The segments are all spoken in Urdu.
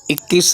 21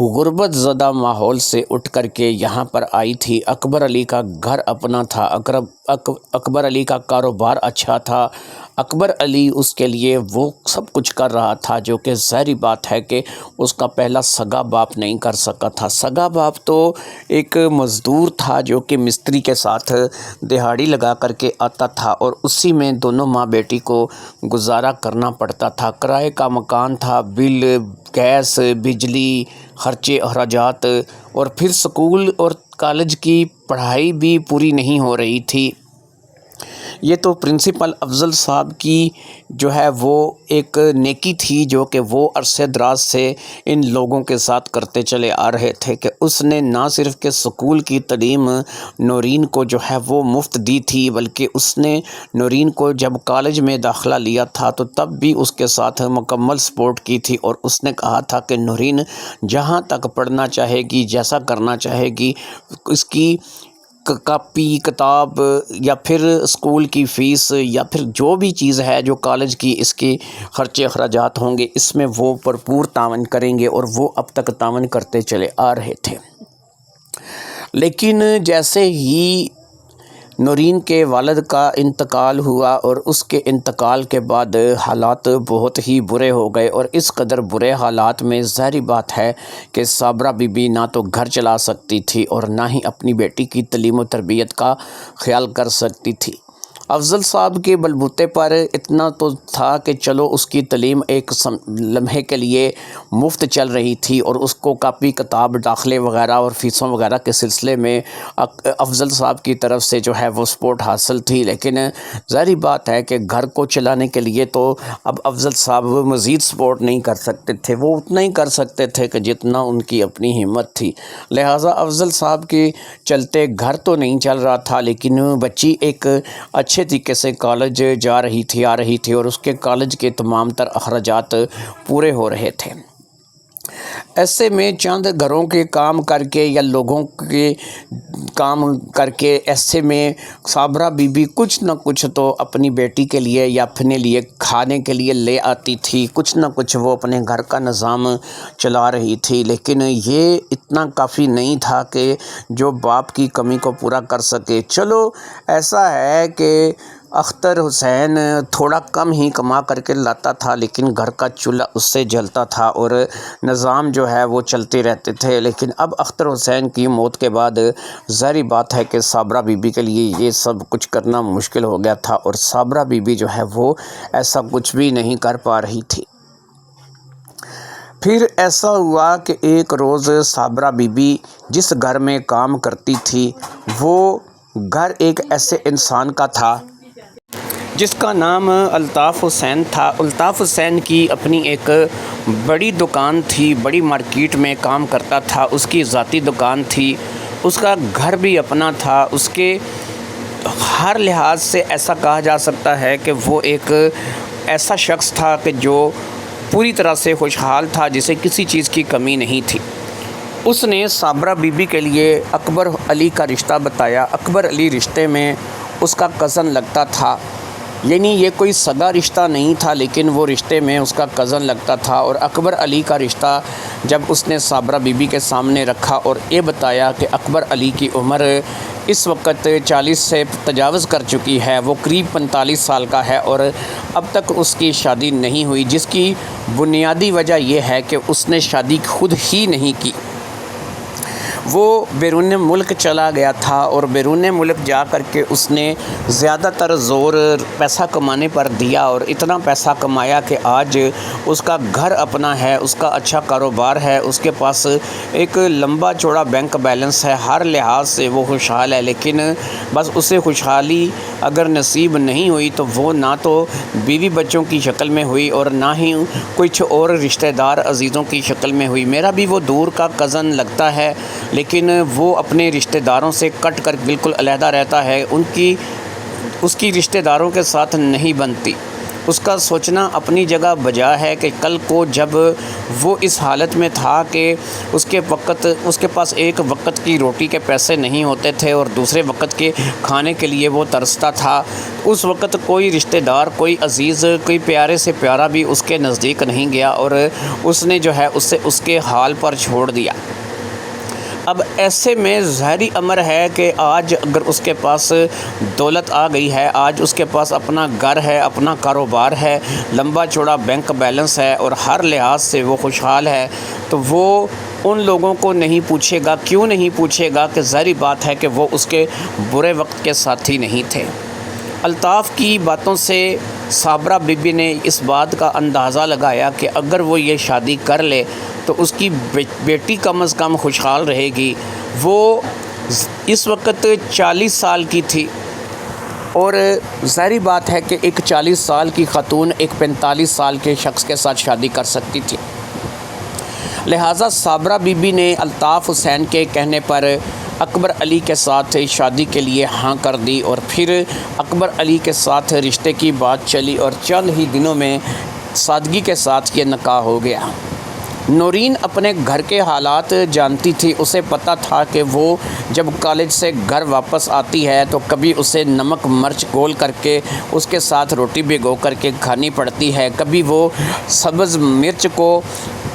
غربت زدہ ماحول سے اٹھ کر کے یہاں پر آئی تھی۔ اکبر علی کا گھر اپنا تھا، اکبر علی کا کاروبار اچھا تھا، اکبر علی اس کے لیے وہ سب کچھ کر رہا تھا جو کہ ظاہری بات ہے کہ اس کا پہلا سگا باپ نہیں کر سکا تھا۔ سگا باپ تو ایک مزدور تھا جو کہ مستری کے ساتھ دہاڑی لگا کر کے آتا تھا اور اسی میں دونوں ماں بیٹی کو گزارا کرنا پڑتا تھا۔ کرائے کا مکان تھا، بل، گیس، بجلی، خرچے اخراجات، اور پھر سکول اور کالج کی پڑھائی بھی پوری نہیں ہو رہی تھی۔ یہ تو پرنسپل افضل صاحب کی جو ہے وہ ایک نیکی تھی جو کہ وہ عرصے دراز سے ان لوگوں کے ساتھ کرتے چلے آ رہے تھے کہ اس نے نہ صرف کہ سکول کی تعلیم نورین کو جو ہے وہ مفت دی تھی، بلکہ اس نے نورین کو جب کالج میں داخلہ لیا تھا تو تب بھی اس کے ساتھ مکمل سپورٹ کی تھی، اور اس نے کہا تھا کہ نورین جہاں تک پڑھنا چاہے گی، جیسا کرنا چاہے گی، اس کی کاپی کتاب یا پھر اسکول کی فیس یا پھر جو بھی چیز ہے جو کالج کی اس کے خرچے اخراجات ہوں گے، اس میں وہ بھرپور تعاون کریں گے، اور وہ اب تک تعاون کرتے چلے آ رہے تھے۔ لیکن جیسے ہی نورین کے والد کا انتقال ہوا اور اس کے انتقال کے بعد حالات بہت ہی برے ہو گئے، اور اس قدر برے حالات میں ظاہری بات ہے کہ صابرہ بی بی نہ تو گھر چلا سکتی تھی اور نہ ہی اپنی بیٹی کی تعلیم و تربیت کا خیال کر سکتی تھی۔ افضل صاحب کے بلبوتے پر اتنا تو تھا کہ چلو اس کی تعلیم ایک لمحے کے لیے مفت چل رہی تھی، اور اس کو کاپی کتاب، داخلے وغیرہ اور فیسوں وغیرہ کے سلسلے میں افضل صاحب کی طرف سے جو ہے وہ سپورٹ حاصل تھی۔ لیکن ظاہری بات ہے کہ گھر کو چلانے کے لیے تو اب افضل صاحب مزید سپورٹ نہیں کر سکتے تھے، وہ اتنا ہی کر سکتے تھے کہ جتنا ان کی اپنی ہمت تھی۔ لہٰذا افضل صاحب کے چلتے گھر تو نہیں چل رہا تھا، لیکن بچی ایک اچھے طریقے سے کالج جا رہی تھی، آ رہی تھی، اور اس کے کالج کے تمام تر اخراجات پورے ہو رہے تھے۔ ایسے میں چند گھروں کے کام کر کے یا لوگوں کے کام کر کے ایسے میں صابرہ بی بی کچھ نہ کچھ تو اپنی بیٹی کے لیے یا اپنے لیے کھانے کے لیے لے آتی تھی، کچھ نہ کچھ وہ اپنے گھر کا نظام چلا رہی تھی۔ لیکن یہ اتنا کافی نہیں تھا کہ جو باپ کی کمی کو پورا کر سکے۔ چلو ایسا ہے کہ اختر حسین تھوڑا کم ہی کما کر کے لاتا تھا، لیکن گھر کا چولہا اس سے جلتا تھا اور نظام جو ہے وہ چلتے رہتے تھے۔ لیکن اب اختر حسین کی موت کے بعد ظاہری بات ہے کہ صابرہ بی بی کے لیے یہ سب کچھ کرنا مشکل ہو گیا تھا، اور صابرہ بی بی جو ہے وہ ایسا کچھ بھی نہیں کر پا رہی تھی۔ پھر ایسا ہوا کہ ایک روز صابرہ بی بی جس گھر میں کام کرتی تھی وہ گھر ایک ایسے انسان کا تھا جس کا نام الطاف حسین تھا۔ الطاف حسین کی اپنی ایک بڑی دکان تھی، بڑی مارکیٹ میں کام کرتا تھا، اس کی ذاتی دکان تھی، اس کا گھر بھی اپنا تھا، اس کے ہر لحاظ سے ایسا کہا جا سکتا ہے کہ وہ ایک ایسا شخص تھا کہ جو پوری طرح سے خوشحال تھا، جسے کسی چیز کی کمی نہیں تھی۔ اس نے صابرہ بی بی کے لیے اکبر علی کا رشتہ بتایا۔ اکبر علی رشتے میں اس کا کزن لگتا تھا، یعنی یہ کوئی سگا رشتہ نہیں تھا، لیکن وہ رشتے میں اس کا کزن لگتا تھا۔ اور اکبر علی کا رشتہ جب اس نے صابرہ بی بی کے سامنے رکھا اور یہ بتایا کہ اکبر علی کی عمر اس وقت 40 سے تجاوز کر چکی ہے، وہ قریب 45 سال کا ہے اور اب تک اس کی شادی نہیں ہوئی، جس کی بنیادی وجہ یہ ہے کہ اس نے شادی خود ہی نہیں کی۔ وہ بیرون ملک چلا گیا تھا، اور بیرون ملک جا کر کے اس نے زیادہ تر زور پیسہ کمانے پر دیا، اور اتنا پیسہ کمایا کہ آج اس کا گھر اپنا ہے، اس کا اچھا کاروبار ہے، اس کے پاس ایک لمبا چوڑا بینک بیلنس ہے، ہر لحاظ سے وہ خوشحال ہے۔ لیکن بس اسے خوشحالی اگر نصیب نہیں ہوئی تو وہ نہ تو بیوی بچوں کی شکل میں ہوئی اور نہ ہی کچھ اور رشتہ دار عزیزوں کی شکل میں ہوئی۔ میرا بھی وہ دور کا کزن لگتا ہے، لیکن وہ اپنے رشتہ داروں سے کٹ کر بالکل علیحدہ رہتا ہے، اس کی رشتہ داروں کے ساتھ نہیں بنتی۔ اس کا سوچنا اپنی جگہ بجا ہے کہ کل کو جب وہ اس حالت میں تھا کہ اس کے پاس ایک وقت کی روٹی کے پیسے نہیں ہوتے تھے اور دوسرے وقت کے کھانے کے لیے وہ ترستا تھا، اس وقت کوئی رشتہ دار، کوئی عزیز، کوئی پیارے سے پیارا بھی اس کے نزدیک نہیں گیا اور اس نے جو ہے اسے اس کے حال پر چھوڑ دیا۔ اب ایسے میں ظاہری امر ہے کہ آج اگر اس کے پاس دولت آ گئی ہے، آج اس کے پاس اپنا گھر ہے، اپنا کاروبار ہے، لمبا چوڑا بینک بیلنس ہے اور ہر لحاظ سے وہ خوشحال ہے، تو وہ ان لوگوں کو نہیں پوچھے گا۔ کیوں نہیں پوچھے گا؟ کہ ظاہری بات ہے کہ وہ اس کے برے وقت کے ساتھی نہیں تھے۔ الطاف کی باتوں سے صابرہ بی بی نے اس بات کا اندازہ لگایا کہ اگر وہ یہ شادی کر لے تو اس کی بیٹی کم از کم خوشحال رہے گی۔ وہ اس وقت 40 سال کی تھی اور ظاہری بات ہے کہ ایک 40 سال کی خاتون ایک 45 سال کے شخص کے ساتھ شادی کر سکتی تھی۔ لہٰذا صابرہ بی بی نے الطاف حسین کے کہنے پر اکبر علی کے ساتھ شادی کے لیے ہاں کر دی اور پھر اکبر علی کے ساتھ رشتے کی بات چلی اور چند ہی دنوں میں سادگی کے ساتھ یہ نکاح ہو گیا۔ نورین اپنے گھر کے حالات جانتی تھی، اسے پتہ تھا کہ وہ جب کالج سے گھر واپس آتی ہے تو کبھی اسے نمک مرچ گھول کر کے اس کے ساتھ روٹی بھگو کر کے کھانی پڑتی ہے، کبھی وہ سبز مرچ کو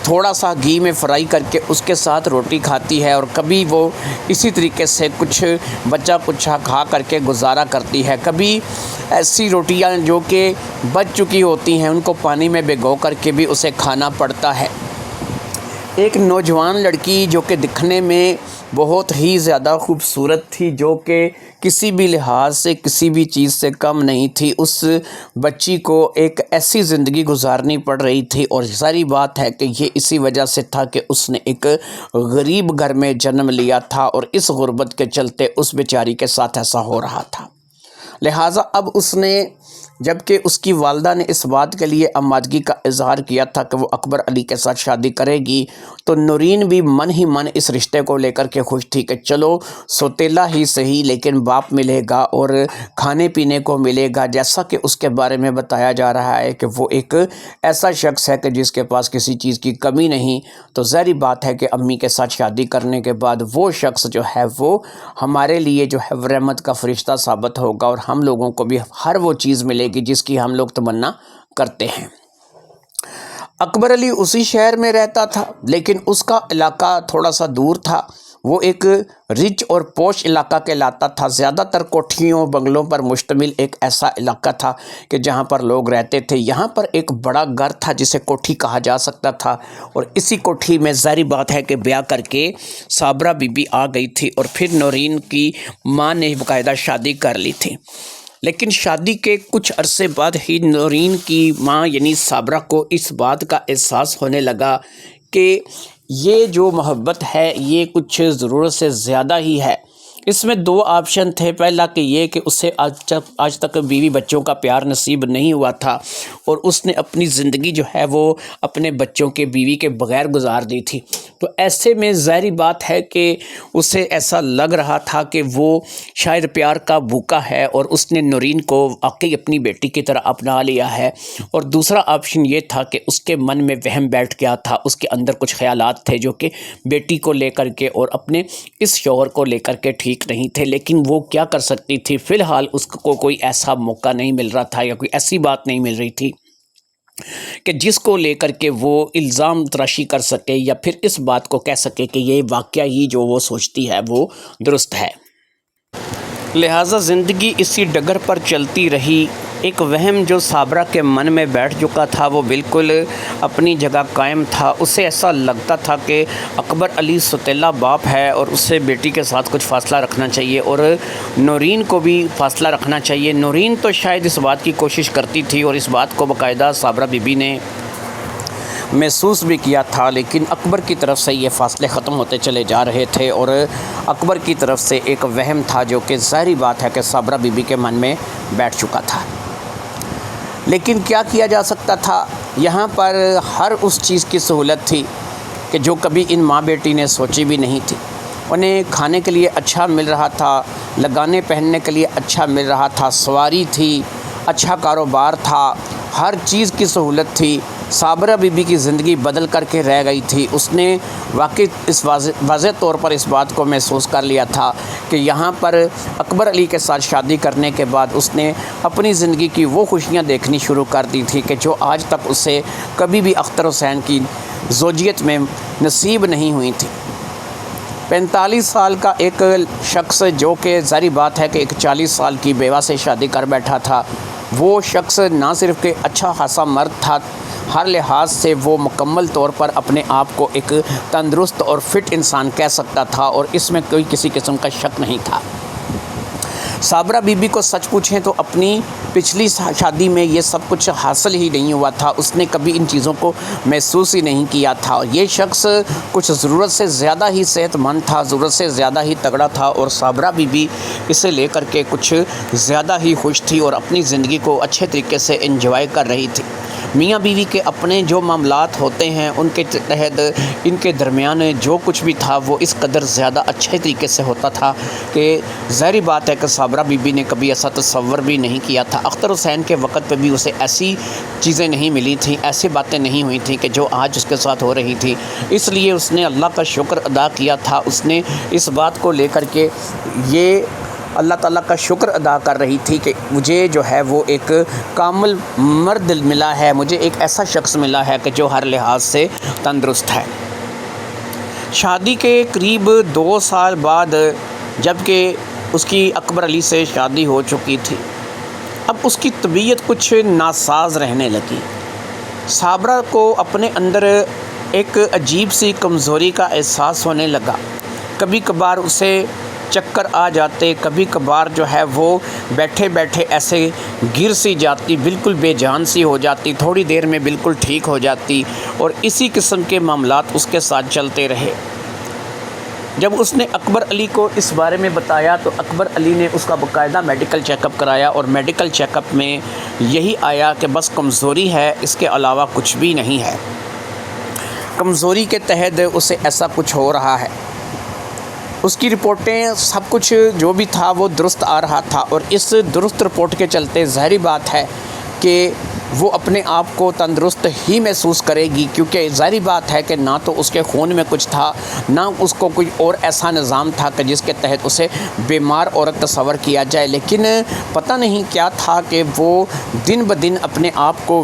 تھوڑا سا گھی میں فرائی کر کے اس کے ساتھ روٹی کھاتی ہے اور کبھی وہ اسی طریقے سے کچھ بچا کچھا کھا کر کے گزارا کرتی ہے۔ کبھی ایسی روٹیاں جو کہ بچ چکی ہوتی ہیں ان کو پانی میں بھگو کر کے بھی اسے کھانا پڑتا ہے۔ ایک نوجوان لڑکی جو کہ دکھنے میں بہت ہی زیادہ خوبصورت تھی، جو کہ کسی بھی لحاظ سے کسی بھی چیز سے کم نہیں تھی، اس بچی کو ایک ایسی زندگی گزارنی پڑ رہی تھی اور ظاہری بات ہے کہ یہ اسی وجہ سے تھا کہ اس نے ایک غریب گھر میں جنم لیا تھا اور اس غربت کے چلتے اس بیچاری کے ساتھ ایسا ہو رہا تھا۔ لہٰذا اب اس نے، جبکہ اس کی والدہ نے اس بات کے لیے آمادگی کا اظہار کیا تھا کہ وہ اکبر علی کے ساتھ شادی کرے گی، تو نورین بھی من ہی من اس رشتے کو لے کر کے خوش تھی کہ چلو سوتیلا ہی صحیح لیکن باپ ملے گا اور کھانے پینے کو ملے گا، جیسا کہ اس کے بارے میں بتایا جا رہا ہے کہ وہ ایک ایسا شخص ہے کہ جس کے پاس کسی چیز کی کمی نہیں۔ تو ظاہری بات ہے کہ امی کے ساتھ شادی کرنے کے بعد وہ شخص جو ہے وہ ہمارے لیے جو ہے رحمت کا فرشتہ ثابت ہوگا اور ہم لوگوں کو بھی ہر وہ چیز ملے گی جس کی ہم لوگ تمنا کرتے ہیں۔ اکبر علی اسی شہر میں رہتا تھا لیکن اس کا علاقہ تھوڑا سا دور تھا۔ وہ ایک رچ اور پوش علاقہ کہلاتا تھا، زیادہ تر کوٹھیوں بنگلوں پر مشتمل ایک ایسا علاقہ تھا کہ جہاں پر لوگ رہتے تھے۔ یہاں پر ایک بڑا گھر تھا جسے کوٹھی کہا جا سکتا تھا اور اسی کوٹھی میں ظاہری بات ہے کہ بیاہ کر کے صابرہ بی بی آ گئی تھی اور پھر نورین کی ماں نے باقاعدہ شادی کر لی تھی۔ لیکن شادی کے کچھ عرصے بعد ہی نورین کی ماں یعنی صابرہ کو اس بات کا احساس ہونے لگا کہ یہ جو محبت ہے یہ کچھ ضرورت سے زیادہ ہی ہے۔ اس میں دو آپشن تھے، پہلا کہ یہ کہ اسے آج تک بیوی بچوں کا پیار نصیب نہیں ہوا تھا اور اس نے اپنی زندگی جو ہے وہ اپنے بچوں کے بیوی کے بغیر گزار دی تھی۔ تو ایسے میں ظاہری بات ہے کہ اسے ایسا لگ رہا تھا کہ وہ شاید پیار کا بھوکا ہے اور اس نے نورین کو واقعی اپنی بیٹی کی طرح اپنا لیا ہے۔ اور دوسرا آپشن یہ تھا کہ اس کے من میں وہم بیٹھ گیا تھا، اس کے اندر کچھ خیالات تھے جو کہ بیٹی کو لے کر کے اور اپنے اس شوہر کو لے کر کے ٹھیک نہیں تھے، لیکن وہ کیا کر سکتی تھی؟ فی الحال اس کو کوئی ایسا موقع نہیں مل رہا تھا یا کوئی ایسی بات نہیں مل رہی تھی کہ جس کو لے کر کے وہ الزام تراشی کر سکے یا پھر اس بات کو کہہ سکے کہ یہ واقعہ ہی جو وہ سوچتی ہے وہ درست ہے۔ لہٰذا زندگی اسی ڈگر پر چلتی رہی۔ ایک وہم جو صابرہ کے من میں بیٹھ چکا تھا وہ بالکل اپنی جگہ قائم تھا۔ اسے ایسا لگتا تھا کہ اکبر علی سوتیلا باپ ہے اور اس سے بیٹی کے ساتھ کچھ فاصلہ رکھنا چاہیے اور نورین کو بھی فاصلہ رکھنا چاہیے۔ نورین تو شاید اس بات کی کوشش کرتی تھی اور اس بات کو باقاعدہ صابرہ بی بی نے محسوس بھی کیا تھا، لیکن اکبر کی طرف سے یہ فاصلے ختم ہوتے چلے جا رہے تھے اور اکبر کی طرف سے ایک وہم تھا جو کہ ظاہری بات ہے کہ صابرہ بی بی کے من میں بیٹھ چکا تھا۔ لیکن کیا کیا جا سکتا تھا؟ یہاں پر ہر اس چیز کی سہولت تھی کہ جو کبھی ان ماں بیٹی نے سوچی بھی نہیں تھی۔ انہیں کھانے کے لیے اچھا مل رہا تھا، لگانے پہننے کے لیے اچھا مل رہا تھا، سواری تھی، اچھا کاروبار تھا، ہر چیز کی سہولت تھی، صابرہ بی بی کی زندگی بدل کر کے رہ گئی تھی۔ اس نے واقعی اس واضح طور پر اس بات کو محسوس کر لیا تھا کہ یہاں پر اکبر علی کے ساتھ شادی کرنے کے بعد اس نے اپنی زندگی کی وہ خوشیاں دیکھنی شروع کر دی تھی کہ جو آج تک اسے کبھی بھی اختر حسین کی زوجیت میں نصیب نہیں ہوئی تھی۔ 45 سال کا ایک شخص جو کہ ظاہری بات ہے کہ ایک 40 سال کی بیوہ سے شادی کر بیٹھا تھا، وہ شخص نہ صرف کہ اچھا خاصا مرد تھا، ہر لحاظ سے وہ مکمل طور پر اپنے آپ کو ایک تندرست اور فٹ انسان کہہ سکتا تھا، اور اس میں کوئی کسی قسم کا شک نہیں تھا۔ صابرہ بی بی کو سچ پوچھیں تو اپنی پچھلی شادی میں یہ سب کچھ حاصل ہی نہیں ہوا تھا، اس نے کبھی ان چیزوں کو محسوس ہی نہیں کیا تھا۔ یہ شخص کچھ ضرورت سے زیادہ ہی صحت مند تھا، ضرورت سے زیادہ ہی تگڑا تھا، اور صابرہ بی بی اسے لے کر کے کچھ زیادہ ہی خوش تھی اور اپنی زندگی کو اچھے طریقے سے انجوائے کر رہی تھی۔ میاں بیوی کے اپنے جو معاملات ہوتے ہیں ان کے تحت ان کے درمیان جو کچھ بھی تھا وہ اس قدر زیادہ اچھے طریقے سے ہوتا تھا کہ ظاہری بات ہے کہ صابرہ بی بی نے کبھی ایسا تصور بھی نہیں کیا تھا۔ اختر حسین کے وقت پہ بھی اسے ایسی چیزیں نہیں ملی تھیں، ایسی باتیں نہیں ہوئی تھیں کہ جو آج اس کے ساتھ ہو رہی تھی، اس لیے اس نے اللہ کا شکر ادا کیا تھا۔ اس نے اس بات کو لے کر کے یہ اللہ تعالیٰ کا شکر ادا کر رہی تھی کہ مجھے جو ہے وہ ایک کامل مرد ملا ہے، مجھے ایک ایسا شخص ملا ہے کہ جو ہر لحاظ سے تندرست ہے۔ شادی کے قریب 2 سال بعد جب کہ اس کی اکبر علی سے شادی ہو چکی تھی، اب اس کی طبیعت کچھ ناساز رہنے لگی۔ صابرہ کو اپنے اندر ایک عجیب سی کمزوری کا احساس ہونے لگا۔ کبھی کبھار اسے چکر آ جاتے، کبھی کبھار جو ہے وہ بیٹھے بیٹھے ایسے گر سی جاتی، بالکل بے جان سی ہو جاتی، تھوڑی دیر میں بالکل ٹھیک ہو جاتی، اور اسی قسم کے معاملات اس کے ساتھ چلتے رہے۔ جب اس نے اکبر علی کو اس بارے میں بتایا تو اکبر علی نے اس کا باقاعدہ میڈیکل چیک اپ کرایا، اور میڈیکل چیک اپ میں یہی آیا کہ بس کمزوری ہے، اس کے علاوہ کچھ بھی نہیں ہے۔ کمزوری کے تحت اسے ایسا کچھ ہو رہا ہے۔ اس کی رپورٹیں سب کچھ جو بھی تھا وہ درست آ رہا تھا، اور اس درست رپورٹ کے چلتے ظاہری بات ہے کہ وہ اپنے آپ کو تندرست ہی محسوس کرے گی، کیونکہ ظاہری بات ہے کہ نہ تو اس کے خون میں کچھ تھا، نہ اس کو کوئی اور ایسا نظام تھا کہ جس کے تحت اسے بیمار عورت تصور کیا جائے۔ لیکن پتہ نہیں کیا تھا کہ وہ دن بدن اپنے آپ کو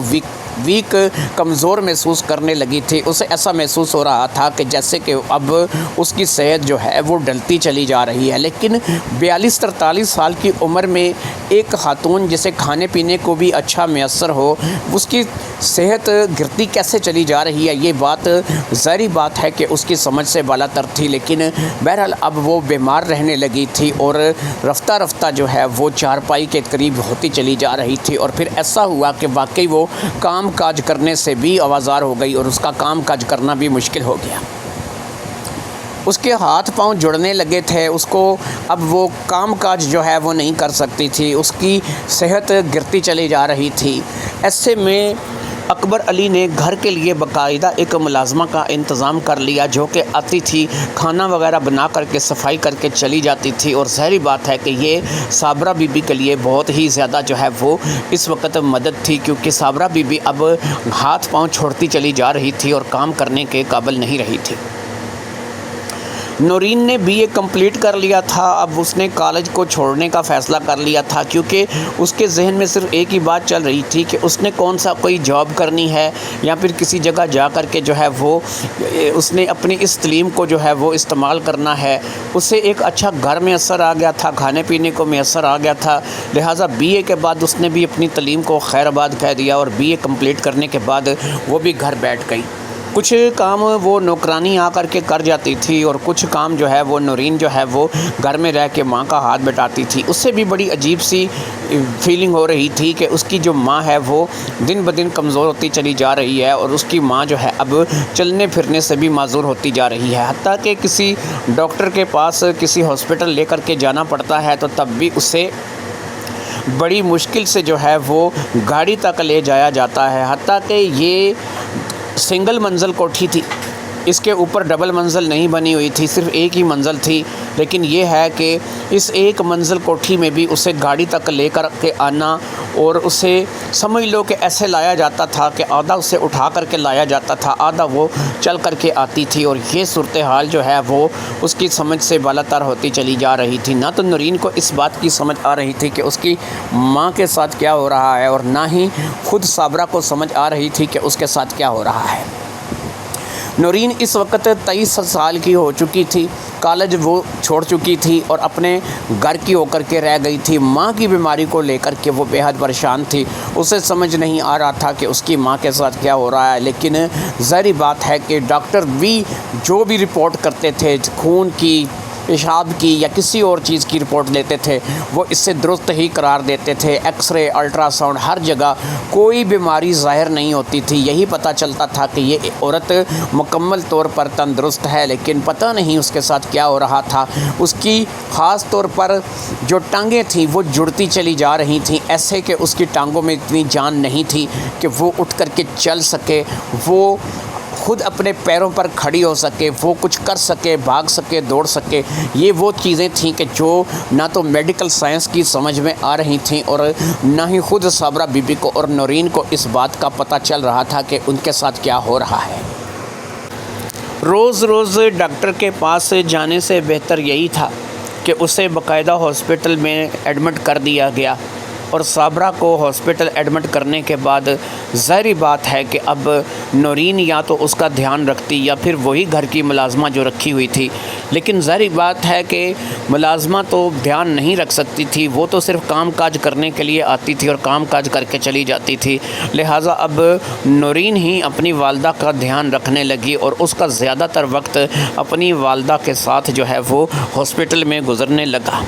ویک کمزور محسوس کرنے لگی تھی۔ اسے ایسا محسوس ہو رہا تھا کہ جیسے کہ اب اس کی صحت جو ہے وہ ڈلتی چلی جا رہی ہے۔ لیکن 42-43 سال کی عمر میں ایک خاتون جسے کھانے پینے کو بھی اچھا میسر ہو، اس کی صحت گرتی کیسے چلی جا رہی ہے، یہ بات ظاہری بات ہے کہ اس کی سمجھ سے بالا تر تھی۔ لیکن بہرحال اب وہ بیمار رہنے لگی تھی، اور رفتہ رفتہ جو ہے وہ چارپائی کے قریب ہوتی چلی جا رہی تھی، اور پھر ایسا ہوا کہ واقعی وہ کام کاج کرنے سے بھی آوازار ہو گئی، اور اس کا کام کاج کرنا بھی مشکل ہو گیا۔ اس کے ہاتھ پاؤں جڑنے لگے تھے، اس کو اب وہ کام کاج جو ہے وہ نہیں کر سکتی تھی، اس کی صحت گرتی چلی جا رہی تھی۔ ایسے میں اکبر علی نے گھر کے لیے باقاعدہ ایک ملازمہ کا انتظام کر لیا، جو کہ آتی تھی، کھانا وغیرہ بنا کر کے صفائی کر کے چلی جاتی تھی، اور ظاہری بات ہے کہ یہ صابرہ بی بی کے لیے بہت ہی زیادہ جو ہے وہ اس وقت مدد تھی، کیونکہ صابرہ بی بی اب ہاتھ پاؤں چھوڑتی چلی جا رہی تھی اور کام کرنے کے قابل نہیں رہی تھی۔ نورین نے بی اے کمپلیٹ کر لیا تھا، اب اس نے کالج کو چھوڑنے کا فیصلہ کر لیا تھا، کیونکہ اس کے ذہن میں صرف ایک ہی بات چل رہی تھی کہ اس نے کون سا کوئی جاب کرنی ہے، یا پھر کسی جگہ جا کر کے جو ہے وہ اس نے اپنی اس تعلیم کو جو ہے وہ استعمال کرنا ہے۔ اسے ایک اچھا گھر میسر آ گیا تھا، کھانے پینے کو میسر آ گیا تھا، لہٰذا بی اے کے بعد اس نے بھی اپنی تعلیم کو خیر آباد کہہ دیا، اور بی اے کمپلیٹ کرنے کے بعد وہ بھی گھر بیٹھ گئی۔ کچھ کام وہ نوکرانی آ کر کے کر جاتی تھی، اور کچھ کام جو ہے وہ نورین جو ہے وہ گھر میں رہ کے ماں کا ہاتھ بٹاتی تھی۔ اس سے بھی بڑی عجیب سی فیلنگ ہو رہی تھی کہ اس کی جو ماں ہے وہ دن بدن کمزور ہوتی چلی جا رہی ہے، اور اس کی ماں جو ہے اب چلنے پھرنے سے بھی معذور ہوتی جا رہی ہے، حتیٰ کہ کسی ڈاکٹر کے پاس کسی ہاسپٹل لے کر کے جانا پڑتا ہے تو تب بھی اسے بڑی مشکل سے جو ہے وہ گاڑی تک لے جایا جاتا ہے، حتیٰ کہ یہ سنگل منزل کوٹھی تھی، اس کے اوپر ڈبل منزل نہیں بنی ہوئی تھی، صرف ایک ہی منزل تھی، لیکن یہ ہے کہ اس ایک منزل کوٹھی میں بھی اسے گاڑی تک لے کر کے آنا، اور اسے سمجھ لو کہ ایسے لایا جاتا تھا کہ آدھا اسے اٹھا کر کے لایا جاتا تھا، آدھا وہ چل کر کے آتی تھی، اور یہ صورتحال جو ہے وہ اس کی سمجھ سے بالاتر ہوتی چلی جا رہی تھی۔ نہ تو نورین کو اس بات کی سمجھ آ رہی تھی کہ اس کی ماں کے ساتھ کیا ہو رہا ہے، اور نہ ہی خود صابرہ کو سمجھ آ رہی تھی کہ اس کے ساتھ کیا ہو رہا ہے۔ نورین اس وقت 23 سال کی ہو چکی تھی، کالج وہ چھوڑ چکی تھی اور اپنے گھر کی ہو کر کے رہ گئی تھی۔ ماں کی بیماری کو لے کر کے وہ بے حد پریشان تھی، اسے سمجھ نہیں آ رہا تھا کہ اس کی ماں کے ساتھ کیا ہو رہا ہے، لیکن ظاہری بات ہے کہ ڈاکٹر بھی جو بھی رپورٹ کرتے تھے، خون کی، پیشاب کی یا کسی اور چیز کی رپورٹ لیتے تھے، وہ اس سے درست ہی قرار دیتے تھے۔ ایکس رے، الٹرا ساؤنڈ، ہر جگہ کوئی بیماری ظاہر نہیں ہوتی تھی، یہی پتہ چلتا تھا کہ یہ عورت مکمل طور پر تندرست ہے، لیکن پتہ نہیں اس کے ساتھ کیا ہو رہا تھا۔ اس کی خاص طور پر جو ٹانگیں تھیں وہ جڑتی چلی جا رہی تھیں، ایسے کہ اس کی ٹانگوں میں اتنی جان نہیں تھی کہ وہ اٹھ کر کے چل سکے، وہ خود اپنے پیروں پر کھڑی ہو سکے، وہ کچھ کر سکے، بھاگ سکے، دوڑ سکے۔ یہ وہ چیزیں تھیں کہ جو نہ تو میڈیکل سائنس کی سمجھ میں آ رہی تھیں، اور نہ ہی خود صابرہ بی بی کو اور نورین کو اس بات کا پتہ چل رہا تھا کہ ان کے ساتھ کیا ہو رہا ہے۔ روز روز ڈاکٹر کے پاس جانے سے بہتر یہی تھا کہ اسے باقاعدہ ہاسپٹل میں ایڈمٹ کر دیا گیا، اور صابرہ کو ہاسپٹل ایڈمٹ کرنے کے بعد ظاہری بات ہے کہ اب نورین یا تو اس کا دھیان رکھتی یا پھر وہی گھر کی ملازمہ جو رکھی ہوئی تھی، لیکن ظاہری بات ہے کہ ملازمہ تو دھیان نہیں رکھ سکتی تھی، وہ تو صرف کام کاج کرنے کے لیے آتی تھی اور کام کاج کر کے چلی جاتی تھی، لہٰذا اب نورین ہی اپنی والدہ کا دھیان رکھنے لگی، اور اس کا زیادہ تر وقت اپنی والدہ کے ساتھ جو ہے وہ ہاسپٹل میں گزرنے لگا۔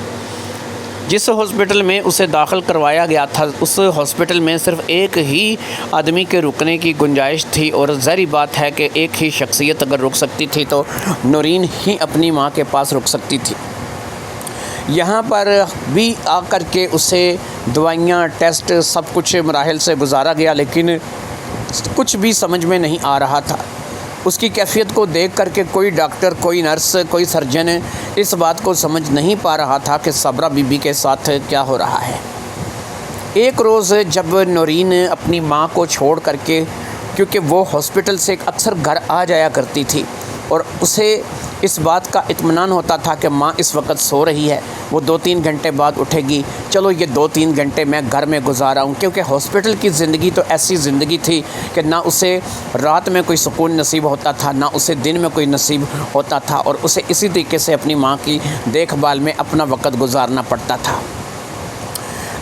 جس ہاسپٹل میں اسے داخل کروایا گیا تھا، اس ہاسپٹل میں صرف ایک ہی آدمی کے رکنے کی گنجائش تھی، اور ظاہری بات ہے کہ ایک ہی شخصیت اگر رک سکتی تھی تو نورین ہی اپنی ماں کے پاس رک سکتی تھی۔ یہاں پر بھی آ کر کے اسے دوائیاں، ٹیسٹ، سب کچھ مراحل سے گزارا گیا، لیکن کچھ بھی سمجھ میں نہیں آ رہا تھا۔ اس کی کیفیت کو دیکھ کر کے کوئی ڈاکٹر، کوئی نرس، کوئی سرجن اس بات کو سمجھ نہیں پا رہا تھا کہ صابرہ بی بی کے ساتھ کیا ہو رہا ہے۔ ایک روز جب نورین اپنی ماں کو چھوڑ کر کے، کیونکہ وہ ہاسپٹل سے اکثر گھر آ جایا کرتی تھی اور اسے اس بات کا اطمینان ہوتا تھا کہ ماں اس وقت سو رہی ہے، وہ 2-3 گھنٹے بعد اٹھے گی، چلو یہ 2-3 گھنٹے میں گھر میں گزارا ہوں، کیونکہ ہاسپٹل کی زندگی تو ایسی زندگی تھی کہ نہ اسے رات میں کوئی سکون نصیب ہوتا تھا، نہ اسے دن میں کوئی نصیب ہوتا تھا، اور اسے اسی طریقے سے اپنی ماں کی دیکھ بھال میں اپنا وقت گزارنا پڑتا تھا۔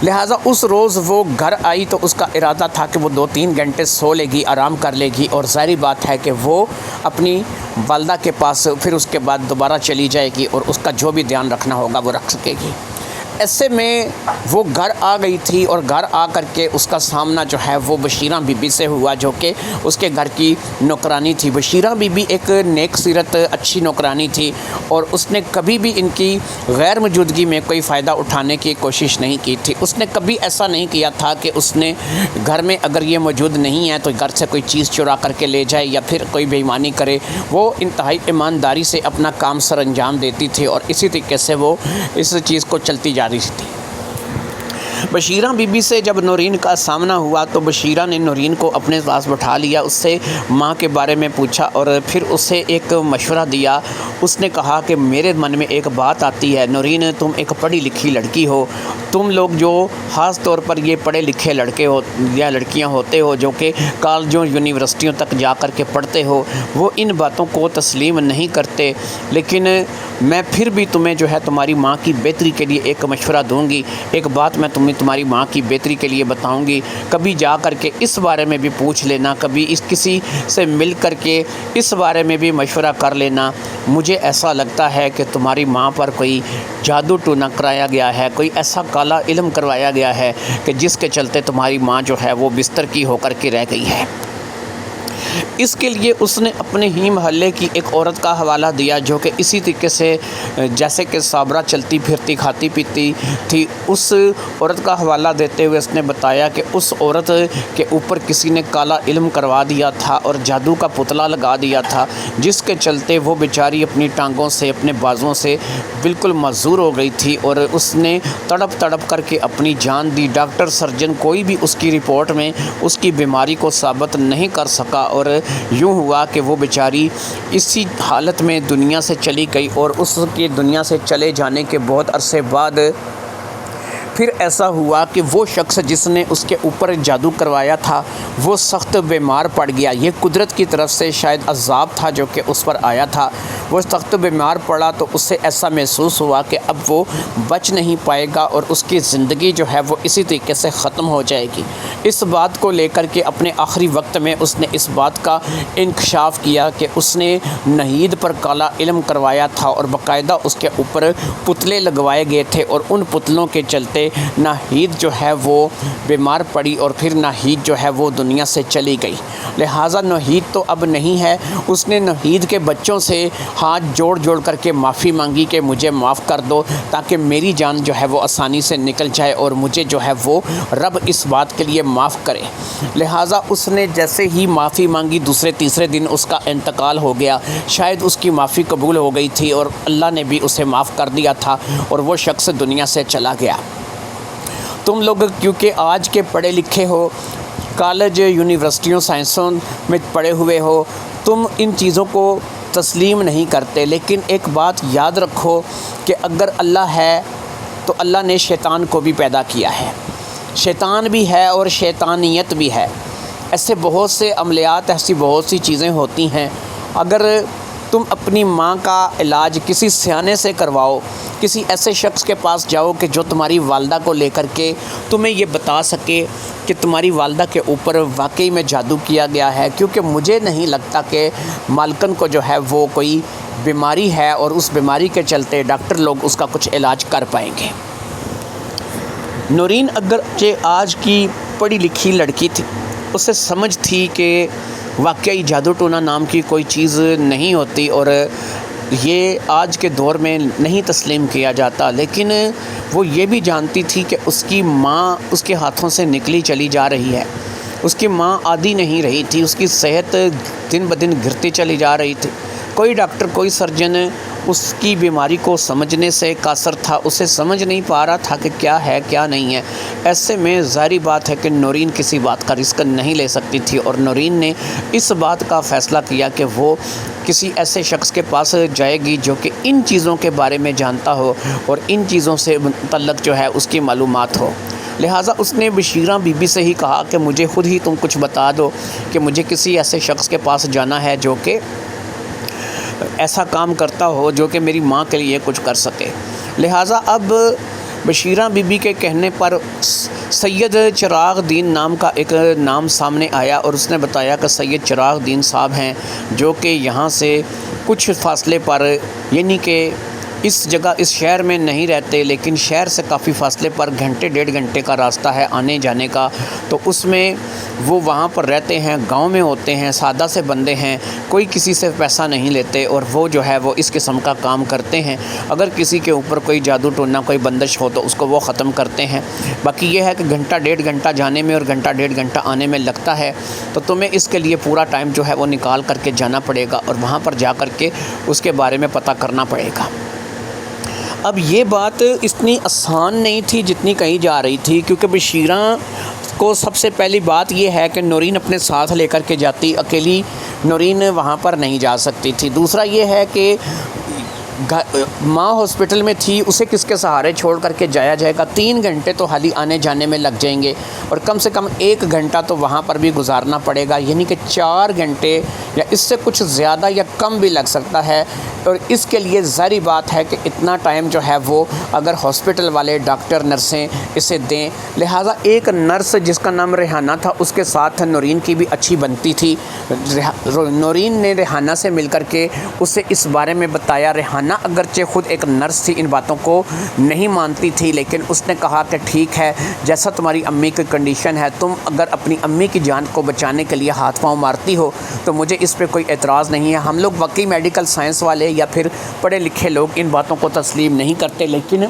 لہٰذا اس روز وہ گھر آئی تو اس کا ارادہ تھا کہ وہ 2-3 گھنٹے سو لے گی، آرام کر لے گی، اور ظاہری بات ہے کہ وہ اپنی والدہ کے پاس پھر اس کے بعد دوبارہ چلی جائے گی، اور اس کا جو بھی دھیان رکھنا ہوگا وہ رکھ سکے گی۔ ایسے میں وہ گھر آ گئی تھی، اور گھر آ کر کے اس کا سامنا جو ہے وہ بشیرہ بی بی سے ہوا، جو کہ اس کے گھر کی نوکرانی تھی۔ بشیرہ بی بی ایک نیک سیرت، اچھی نوکرانی تھی، اور اس نے کبھی بھی ان کی غیر موجودگی میں کوئی فائدہ اٹھانے کی کوشش نہیں کی تھی۔ اس نے کبھی ایسا نہیں کیا تھا کہ اس نے گھر میں اگر یہ موجود نہیں ہے تو گھر سے کوئی چیز چرا کر کے لے جائے یا پھر کوئی بے ایمانی کرے۔ وہ انتہائی ایمانداری سے اپنا کام سر انجام دیتی تھی، اور اسی طریقے سے وہ اس چیز کو چلتی جا رہی تھی۔ بشیرہ بی بی سے جب نورین کا سامنا ہوا تو بشیرہ نے نورین کو اپنے پاس بٹھا لیا، اس سے ماں کے بارے میں پوچھا اور پھر اسے ایک مشورہ دیا۔ اس نے کہا کہ میرے من میں ایک بات آتی ہے، نورین تم ایک پڑھی لکھی لڑکی ہو، تم لوگ جو خاص طور پر یہ پڑھے لکھے لڑکے ہو یا لڑکیاں ہوتے ہو جو کہ کالجوں، یونیورسٹیوں تک جا کر کے پڑھتے ہو، وہ ان باتوں کو تسلیم نہیں کرتے، لیکن میں پھر بھی تمہیں جو ہے تمہاری ماں کی بہتری کے لیے ایک مشورہ دوں گی، ایک بات میں تمہیں تمہاری ماں کی بہتری کے لیے بتاؤں گی، کبھی جا کر کے اس بارے میں بھی پوچھ لینا، کبھی کسی سے مل کر کے اس بارے میں بھی مشورہ کر لینا۔ مجھے ایسا لگتا ہے کہ تمہاری ماں پر کوئی جادو ٹونا کرایا گیا ہے، کوئی ایسا کالا علم کروایا گیا ہے کہ جس کے چلتے تمہاری ماں جو ہے وہ بستر کی ہو کر کے رہ گئی ہے۔ اس کے لیے اس نے اپنے ہی محلے کی ایک عورت کا حوالہ دیا جو کہ اسی طریقے سے جیسے کہ صابرہ چلتی پھرتی کھاتی پیتی تھی، اس عورت کا حوالہ دیتے ہوئے اس نے بتایا کہ اس عورت کے اوپر کسی نے کالا علم کروا دیا تھا اور جادو کا پتلا لگا دیا تھا، جس کے چلتے وہ بیچاری اپنی ٹانگوں سے اپنے بازوؤں سے بالکل معذور ہو گئی تھی اور اس نے تڑپ تڑپ کر کے اپنی جان دی۔ ڈاکٹر سرجن کوئی بھی اس کی رپورٹ میں اس کی بیماری کو ثابت نہیں کر سکا اور یوں ہوا کہ وہ بیچاری اسی حالت میں دنیا سے چلی گئی، اور اس کے دنیا سے چلے جانے کے بہت عرصے بعد پھر ایسا ہوا کہ وہ شخص جس نے اس کے اوپر جادو کروایا تھا وہ سخت بیمار پڑ گیا۔ یہ قدرت کی طرف سے شاید عذاب تھا جو کہ اس پر آیا تھا۔ وہ سخت بیمار پڑا تو اس سے ایسا محسوس ہوا کہ اب وہ بچ نہیں پائے گا اور اس کی زندگی جو ہے وہ اسی طریقے سے ختم ہو جائے گی۔ اس بات کو لے کر کے اپنے آخری وقت میں اس نے اس بات کا انکشاف کیا کہ اس نے نہید پر کالا علم کروایا تھا اور باقاعدہ اس کے اوپر پتلے لگوائے گئے تھے، اور ان پتلوں کے چلتے نہید جو ہے وہ بیمار پڑی اور پھر نہید جو ہے وہ دنیا سے چلی گئی۔ لہٰذا نہید تو اب نہیں ہے۔ اس نے نہید کے بچوں سے ہاتھ جوڑ جوڑ کر کے معافی مانگی کہ مجھے معاف کر دو تاکہ میری جان جو ہے وہ آسانی سے نکل جائے اور مجھے جو ہے وہ رب اس بات کے لیے معاف کرے۔ لہٰذا اس نے جیسے ہی معافی مانگی دوسرے تیسرے دن اس کا انتقال ہو گیا۔ شاید اس کی معافی قبول ہو گئی تھی اور اللہ نے بھی اسے معاف کر دیا تھا اور وہ شخص دنیا سے چلا گیا۔ تم لوگ کیونکہ آج کے پڑھے لکھے ہو، کالج یونیورسٹیوں سائنسوں میں پڑھے ہوئے ہو، تم ان چیزوں کو تسلیم نہیں کرتے، لیکن ایک بات یاد رکھو کہ اگر اللہ ہے تو اللہ نے شیطان کو بھی پیدا کیا ہے۔ شیطان بھی ہے اور شیطانیت بھی ہے۔ ایسے بہت سے عملیات، ایسی بہت سی چیزیں ہوتی ہیں۔ اگر تم اپنی ماں کا علاج کسی سیانے سے کرواؤ، کسی ایسے شخص کے پاس جاؤ کہ جو تمہاری والدہ کو لے کر کے تمہیں یہ بتا سکے کہ تمہاری والدہ کے اوپر واقعی میں جادو کیا گیا ہے، کیونکہ مجھے نہیں لگتا کہ مالکن کو جو ہے وہ کوئی بیماری ہے اور اس بیماری کے چلتے ڈاکٹر لوگ اس کا کچھ علاج کر پائیں گے۔ نورین اگرچہ آج کی پڑھی لکھی لڑکی تھی، اسے سمجھ تھی کہ واقعی جادو ٹونا نام کی کوئی چیز نہیں ہوتی اور یہ آج کے دور میں نہیں تسلیم کیا جاتا، لیکن وہ یہ بھی جانتی تھی کہ اس کی ماں اس کے ہاتھوں سے نکلی چلی جا رہی ہے۔ اس کی ماں عادی نہیں رہی تھی، اس کی صحت دن بدن گرتی چلی جا رہی تھی۔ کوئی ڈاکٹر، کوئی سرجن اس کی بیماری کو سمجھنے سے قاصر تھا، اسے سمجھ نہیں پا رہا تھا کہ کیا ہے کیا نہیں ہے۔ ایسے میں ظاہری بات ہے کہ نورین کسی بات کا رسک نہیں لے سکتی تھی، اور نورین نے اس بات کا فیصلہ کیا کہ وہ کسی ایسے شخص کے پاس جائے گی جو کہ ان چیزوں کے بارے میں جانتا ہو اور ان چیزوں سے متعلق جو ہے اس کی معلومات ہو۔ لہٰذا اس نے بشیرہ بی بی سے ہی کہا کہ مجھے خود ہی تم کچھ بتا دو کہ مجھے کسی ایسے شخص کے پاس جانا ہے جو کہ ایسا کام کرتا ہو جو کہ میری ماں کے لیے کچھ کر سکے۔ لہٰذا اب بشیرہ بی بی کے کہنے پر سید چراغ دین نام کا ایک نام سامنے آیا اور اس نے بتایا کہ سید چراغ دین صاحب ہیں جو کہ یہاں سے کچھ فاصلے پر، یعنی کہ اس جگہ اس شہر میں نہیں رہتے لیکن شہر سے کافی فاصلے پر گھنٹے ڈیڑھ گھنٹے کا راستہ ہے آنے جانے کا، تو اس میں وہ وہاں پر رہتے ہیں، گاؤں میں ہوتے ہیں، سادہ سے بندے ہیں، کوئی کسی سے پیسہ نہیں لیتے اور وہ جو ہے وہ اس قسم کا کام کرتے ہیں۔ اگر کسی کے اوپر کوئی جادو ٹونا، کوئی بندش ہو تو اس کو وہ ختم کرتے ہیں۔ باقی یہ ہے کہ گھنٹہ ڈیڑھ گھنٹہ جانے میں اور گھنٹہ ڈیڑھ گھنٹہ آنے میں لگتا ہے، تو تمہیں اس کے لیے پورا ٹائم جو ہے وہ نکال کر کے جانا پڑے گا اور وہاں پر جا کر کے اس کے بارے میں پتہ کرنا پڑے گا۔ اب یہ بات اتنی آسان نہیں تھی جتنی کہی جا رہی تھی، کیونکہ بشیرہ کو سب سے پہلی بات یہ ہے کہ نورین اپنے ساتھ لے کر کے جاتی، اکیلی نورین وہاں پر نہیں جا سکتی تھی۔ دوسرا یہ ہے کہ ماں ہاسپٹل میں تھی، اسے کس کے سہارے چھوڑ کر کے جایا جائے گا؟ 3 گھنٹے تو حالی آنے جانے میں لگ جائیں گے اور کم سے کم 1 گھنٹہ تو وہاں پر بھی گزارنا پڑے گا، یعنی کہ 4 گھنٹے یا اس سے کچھ زیادہ یا کم بھی لگ سکتا ہے۔ اور اس کے لیے ظاہری بات ہے کہ اتنا ٹائم جو ہے وہ اگر ہاسپٹل والے ڈاکٹر نرسیں اسے دیں، لہٰذا ایک نرس جس کا نام ریحانہ تھا اس کے ساتھ نورین کی بھی اچھی بنتی تھی۔ نورین نے ریحانہ سے مل کر کے اسے اس بارے میں بتایا۔ ریحانہ ریحانہ اگرچہ خود ایک نرس تھی ان باتوں کو نہیں مانتی تھی، لیکن اس نے کہا کہ ٹھیک ہے، جیسا تمہاری امی کی کنڈیشن ہے، تم اگر اپنی امی کی جان کو بچانے کے لیے ہاتھ پاؤں مارتی ہو تو مجھے اس پہ کوئی اعتراض نہیں ہے۔ ہم لوگ واقعی میڈیکل سائنس والے یا پھر پڑھے لکھے لوگ ان باتوں کو تسلیم نہیں کرتے، لیکن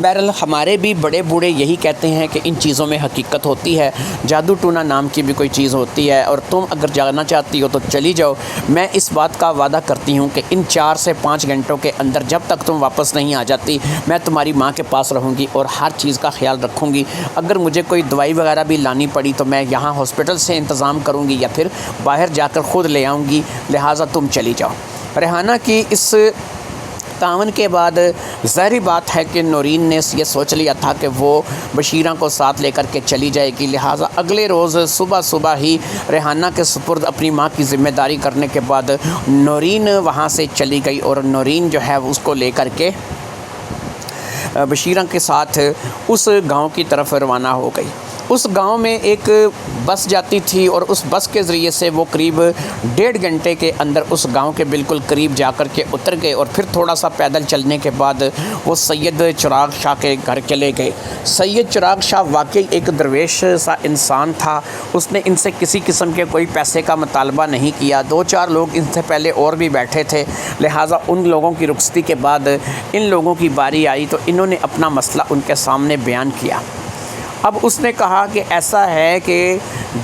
بہرحال ہمارے بھی بڑے بوڑھے یہی کہتے ہیں کہ ان چیزوں میں حقیقت ہوتی ہے، جادو ٹونا نام کی بھی کوئی چیز ہوتی ہے، اور تم اگر جانا چاہتی ہو تو چلی جاؤ۔ میں اس بات کا وعدہ کرتی ہوں کہ ان 4 سے 5 گھنٹوں کے اندر جب تک تم واپس نہیں آ جاتی میں تمہاری ماں کے پاس رہوں گی اور ہر چیز کا خیال رکھوں گی۔ اگر مجھے کوئی دوائی وغیرہ بھی لانی پڑی تو میں یہاں ہاسپٹل سے انتظام کروں گی یا پھر باہر جا کر خود لے آؤں گی، لہٰذا تم چلی جاؤ۔ ریحانہ کی اس تعاون کے بعد ظاہری بات ہے کہ نورین نے یہ سوچ لیا تھا کہ وہ بشیرہ کو ساتھ لے کر کے چلی جائے گی، لہٰذا اگلے روز صبح ہی ریحانہ کے سپرد اپنی ماں کی ذمہ داری کرنے کے بعد نورین وہاں سے چلی گئی اور نورین جو ہے اس کو لے کر کے بشیرہ کے ساتھ اس گاؤں کی طرف روانہ ہو گئی۔ اس گاؤں میں ایک بس جاتی تھی اور اس بس کے ذریعے سے وہ قریب 1.5 گھنٹے کے اندر اس گاؤں کے بالکل قریب جا کر کے اتر گئے اور پھر تھوڑا سا پیدل چلنے کے بعد وہ سید چراغ شاہ کے گھر چلے گئے۔ سید چراغ شاہ واقعی ایک درویش سا انسان تھا، اس نے ان سے کسی قسم کے کوئی پیسے کا مطالبہ نہیں کیا۔ 2-4 لوگ ان سے پہلے اور بھی بیٹھے تھے، لہٰذا ان لوگوں کی رخصتی کے بعد ان لوگوں کی باری آئی تو انہوں نے اپنا مسئلہ ان کے سامنے بیان کیا۔ اب اس نے کہا کہ ایسا ہے کہ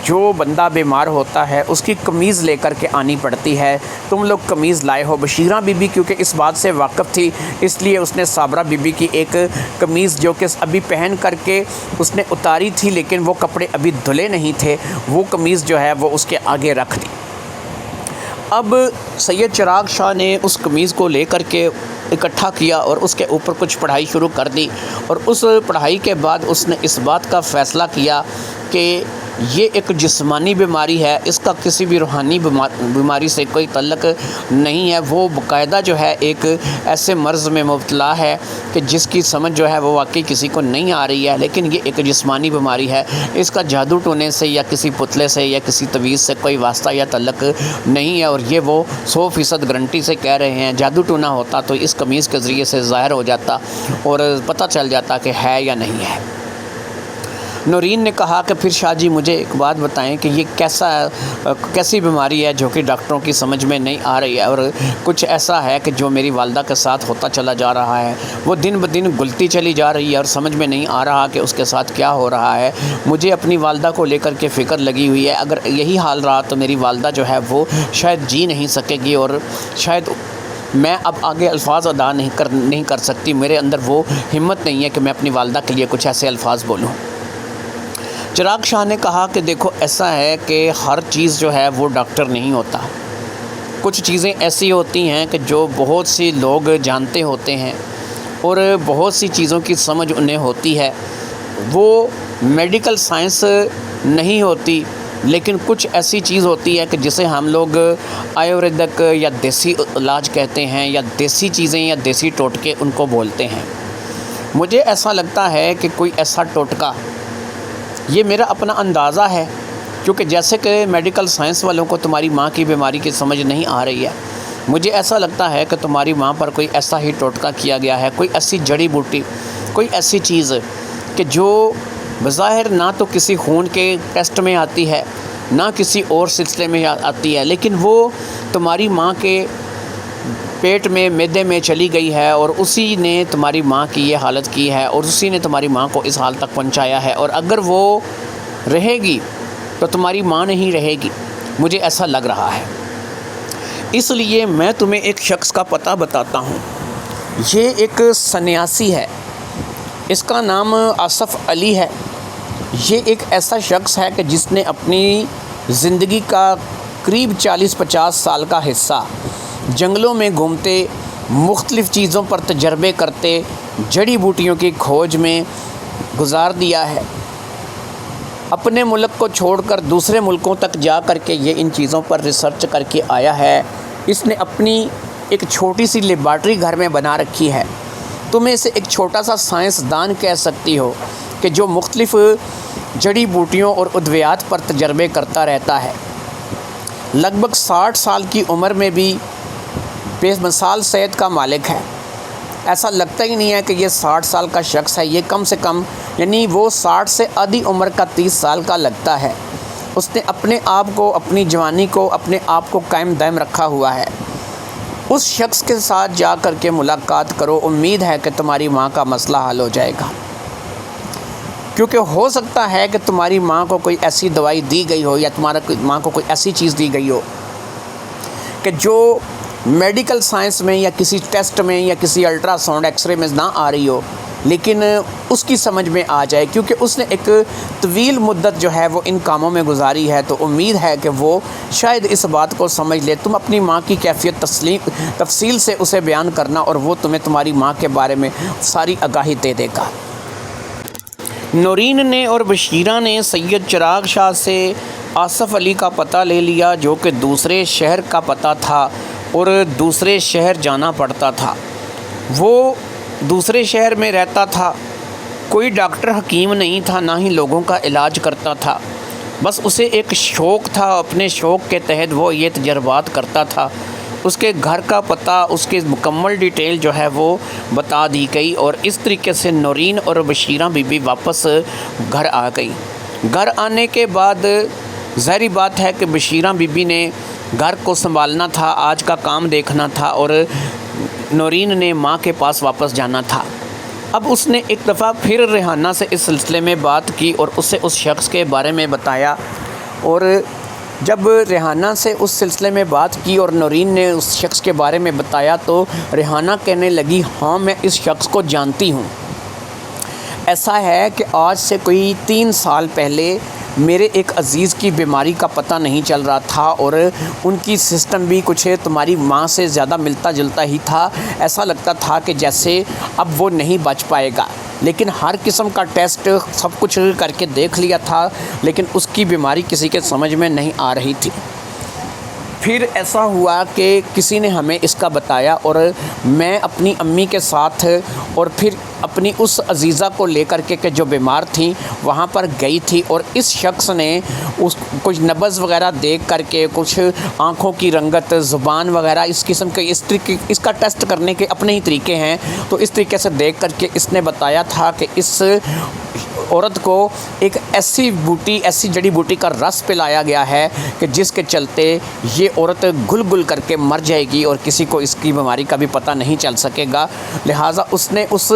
جو بندہ بیمار ہوتا ہے اس کی قمیض لے کر کے آنی پڑتی ہے، تم لوگ قمیض لائے ہو۔ بشیرہ بی بی کیونکہ اس بات سے واقف تھی اس لیے اس نے صابرہ بی بی کی ایک قمیض جو کہ ابھی پہن کر کے اس نے اتاری تھی لیکن وہ کپڑے ابھی دھلے نہیں تھے، وہ قمیض جو ہے وہ اس کے آگے رکھ دی۔ اب سید چراغ شاہ نے اس قمیض کو لے کر کے اکٹھا کیا اور اس کے اوپر کچھ پڑھائی شروع کر دی، اور اس پڑھائی کے بعد اس نے اس بات کا فیصلہ کیا کہ یہ ایک جسمانی بیماری ہے، اس کا کسی بھی روحانی بیماری سے کوئی تعلق نہیں ہے۔ وہ باقاعدہ جو ہے ایک ایسے مرض میں مبتلا ہے کہ جس کی سمجھ جو ہے وہ واقعی کسی کو نہیں آ رہی ہے، لیکن یہ ایک جسمانی بیماری ہے، اس کا جادو ٹونے سے یا کسی پتلے سے یا کسی تویز سے کوئی واسطہ یا تعلق نہیں ہے، اور یہ وہ 100% گارنٹی سے کہہ رہے ہیں۔ جادو ٹونا ہوتا تو اس قمیض کے ذریعے سے ظاہر ہو جاتا اور پتہ چل جاتا کہ ہے یا نہیں ہے۔ نورین نے کہا کہ پھر شاہ جی مجھے ایک بات بتائیں کہ یہ کیسی بیماری ہے جو کہ ڈاکٹروں کی سمجھ میں نہیں آ رہی ہے، اور کچھ ایسا ہے کہ جو میری والدہ کے ساتھ ہوتا چلا جا رہا ہے، وہ دن بدن گلتی چلی جا رہی ہے اور سمجھ میں نہیں آ رہا کہ اس کے ساتھ کیا ہو رہا ہے۔ مجھے اپنی والدہ کو لے کر کے فکر لگی ہوئی ہے، اگر یہی حال رہا تو میری والدہ جو ہے وہ شاید جی نہیں سکے گی، اور شاید میں اب آگے الفاظ ادا نہیں کر سکتی، میرے اندر وہ ہمت نہیں ہے کہ میں اپنی والدہ کے لیے کچھ ایسے الفاظ بولوں۔ چراغ شاہ نے کہا کہ دیکھو ایسا ہے کہ ہر چیز جو ہے وہ ڈاکٹر نہیں ہوتا، کچھ چیزیں ایسی ہوتی ہیں کہ جو بہت سی لوگ جانتے ہوتے ہیں اور بہت سی چیزوں کی سمجھ انہیں ہوتی ہے، وہ میڈیکل سائنس نہیں ہوتی، لیکن کچھ ایسی چیز ہوتی ہے کہ جسے ہم لوگ آیورویدک یا دیسی علاج کہتے ہیں، یا دیسی چیزیں یا دیسی ٹوٹکے ان کو بولتے ہیں۔ مجھے ایسا لگتا ہے کہ کوئی ایسا ٹوٹکا، یہ میرا اپنا اندازہ ہے کیونکہ جیسے کہ میڈیکل سائنس والوں کو تمہاری ماں کی بیماری کی سمجھ نہیں آ رہی ہے، مجھے ایسا لگتا ہے کہ تمہاری ماں پر کوئی ایسا ہی ٹوٹکا کیا گیا ہے، کوئی ایسی جڑی بوٹی، کوئی ایسی چیز کہ جو بظاہر نہ تو کسی خون کے ٹیسٹ میں آتی ہے نہ کسی اور سلسلے میں آتی ہے، لیکن وہ تمہاری ماں کے پیٹ میں معدے میں چلی گئی ہے اور اسی نے تمہاری ماں کی یہ حالت کی ہے اور اسی نے تمہاری ماں کو اس حال تک پہنچایا ہے، اور اگر وہ رہے گی تو تمہاری ماں نہیں رہے گی، مجھے ایسا لگ رہا ہے۔ اس لیے میں تمہیں ایک شخص کا پتہ بتاتا ہوں، یہ ایک سنیاسی ہے، اس کا نام آصف علی ہے۔ یہ ایک ایسا شخص ہے کہ جس نے اپنی زندگی کا قریب 40-50 سال کا حصہ جنگلوں میں گھومتے، مختلف چیزوں پر تجربے کرتے، جڑی بوٹیوں کی کھوج میں گزار دیا ہے۔ اپنے ملک کو چھوڑ کر دوسرے ملکوں تک جا کر کے یہ ان چیزوں پر ریسرچ کر کے آیا ہے۔ اس نے اپنی ایک چھوٹی سی لیبارٹری گھر میں بنا رکھی ہے۔ تم اسے ایک چھوٹا سا سائنسدان کہہ سکتی ہو کہ جو مختلف جڑی بوٹیوں اور ادویات پر تجربے کرتا رہتا ہے۔ لگ بھگ 60 سال کی عمر میں بھی بے مثال صحت کا مالک ہے، ایسا لگتا ہی نہیں ہے کہ یہ 60 سال کا شخص ہے، یہ کم سے کم یعنی وہ 60 سے آدھی عمر کا 30 سال کا لگتا ہے۔ اس نے اپنے آپ کو، اپنی جوانی کو، اپنے آپ کو قائم دائم رکھا ہوا ہے۔ اس شخص کے ساتھ جا کر کے ملاقات کرو، امید ہے کہ تمہاری ماں کا مسئلہ حل ہو جائے گا، کیونکہ ہو سکتا ہے کہ تمہاری ماں کو کوئی ایسی دوائی دی گئی ہو یا تمہاری ماں کو کوئی ایسی چیز دی گئی ہو کہ جو میڈیکل سائنس میں یا کسی ٹیسٹ میں یا کسی الٹرا ساؤنڈ ایکس رے میں نہ آ رہی ہو، لیکن اس کی سمجھ میں آ جائے، کیونکہ اس نے ایک طویل مدت جو ہے وہ ان کاموں میں گزاری ہے، تو امید ہے کہ وہ شاید اس بات کو سمجھ لے۔ تم اپنی ماں کی کیفیت تفصیل سے اسے بیان کرنا اور وہ تمہیں تمہاری ماں کے بارے میں ساری آگاہی دے دے گا۔ نورین نے اور بشیرہ نے سید چراغ شاہ سے آصف علی کا پتہ لے لیا، جو کہ دوسرے شہر کا پتہ تھا اور دوسرے شہر جانا پڑتا تھا۔ وہ دوسرے شہر میں رہتا تھا، کوئی ڈاکٹر حکیم نہیں تھا، نہ ہی لوگوں کا علاج کرتا تھا، بس اسے ایک شوق تھا، اپنے شوق کے تحت وہ یہ تجربات کرتا تھا۔ اس کے گھر کا پتہ، اس کی مکمل ڈیٹیل جو ہے وہ بتا دی گئی، اور اس طریقے سے نورین اور بشیرہ بی بی واپس گھر آ گئی۔ گھر آنے کے بعد ظاہری بات ہے کہ بشیرہ بی بی نے گھر کو سنبھالنا تھا، آج کا کام دیکھنا تھا، اور نورین نے ماں کے پاس واپس جانا تھا۔ اب اس نے ایک دفعہ پھر ریحانہ سے اس سلسلے میں بات کی اور اسے اس شخص کے بارے میں بتایا، اور جب ریحانہ سے اس سلسلے میں بات کی اور نورین نے اس شخص کے بارے میں بتایا تو ریحانہ کہنے لگی، ہاں میں اس شخص کو جانتی ہوں۔ ایسا ہے کہ آج سے کوئی 3 سال پہلے میرے ایک عزیز کی بیماری کا پتہ نہیں چل رہا تھا، اور ان کی سسٹم بھی کچھ تمہاری ماں سے زیادہ ملتا جلتا ہی تھا۔ ایسا لگتا تھا کہ جیسے اب وہ نہیں بچ پائے گا، لیکن ہر قسم کا ٹیسٹ سب کچھ کر کے دیکھ لیا تھا، لیکن اس کی بیماری کسی کے سمجھ میں نہیں آ رہی تھی۔ پھر ایسا ہوا کہ کسی نے ہمیں اس کا بتایا، اور میں اپنی امی کے ساتھ اور پھر اپنی اس عزیزہ کو لے کر کے کہ جو بیمار تھیں وہاں پر گئی تھی، اور اس شخص نے اس کچھ نبض وغیرہ دیکھ کر کے، کچھ آنکھوں کی رنگت، زبان وغیرہ اس قسم کے اس کا ٹیسٹ کرنے کے اپنے ہی طریقے ہیں، تو اس طریقے سے دیکھ کر کے اس نے بتایا تھا کہ اس عورت کو ایک ایسی جڑی بوٹی کا رس پلایا گیا ہے کہ جس کے چلتے یہ عورت گل گل کر کے مر جائے گی اور کسی کو اس کی بیماری کا بھی پتہ نہیں چل سکے گا۔ لہٰذا اس نے اس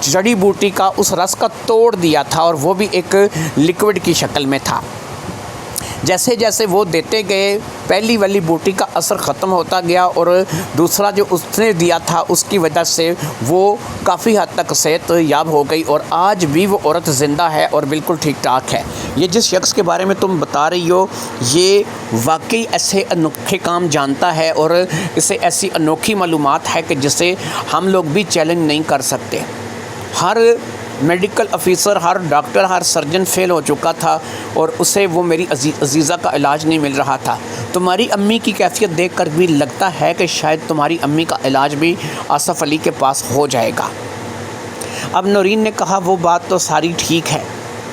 جڑی بوٹی کا، اس رس کا توڑ دیا تھا، اور وہ بھی ایک لکوڈ کی شکل میں تھا۔ جیسے جیسے وہ دیتے گئے، پہلی والی بوٹی کا اثر ختم ہوتا گیا، اور دوسرا جو اس نے دیا تھا اس کی وجہ سے وہ کافی حد تک صحت یاب ہو گئی، اور آج بھی وہ عورت زندہ ہے اور بالکل ٹھیک ٹھاک ہے۔ یہ جس شخص کے بارے میں تم بتا رہی ہو، یہ واقعی ایسے انوکھے کام جانتا ہے، اور اسے ایسی انوکھی معلومات ہے کہ جسے ہم لوگ بھی چیلنج نہیں کر سکتے۔ ہر میڈیکل افیسر، ہر ڈاکٹر، ہر سرجن فیل ہو چکا تھا، اور اسے وہ میری عزیزہ کا علاج نہیں مل رہا تھا۔ تمہاری امی کی کیفیت دیکھ کر بھی لگتا ہے کہ شاید تمہاری امی کا علاج بھی آصف علی کے پاس ہو جائے گا۔ اب نورین نے کہا، وہ بات تو ساری ٹھیک ہے،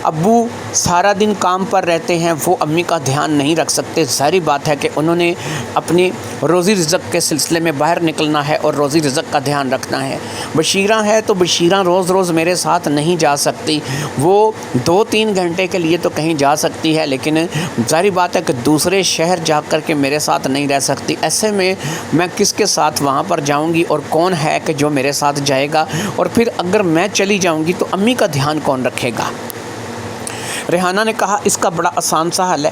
ابو سارا دن کام پر رہتے ہیں، وہ امی کا دھیان نہیں رکھ سکتے۔ ظاہری بات ہے کہ انہوں نے اپنی روزی رزق کے سلسلے میں باہر نکلنا ہے اور روزی رزق کا دھیان رکھنا ہے۔ بشیرہ ہے تو بشیرہ روز روز میرے ساتھ نہیں جا سکتی، وہ 2-3 گھنٹے کے لیے تو کہیں جا سکتی ہے، لیکن ظاہری بات ہے کہ دوسرے شہر جا کر کے میرے ساتھ نہیں رہ سکتی۔ ایسے میں میں کس کے ساتھ وہاں پر جاؤں گی، اور کون ہے کہ جو میرے ساتھ جائے گا، اور پھر اگر میں چلی جاؤں گی تو امی کا دھیان کون رکھے گا؟ ریحانہ نے کہا، اس کا بڑا آسان سا حل ہے،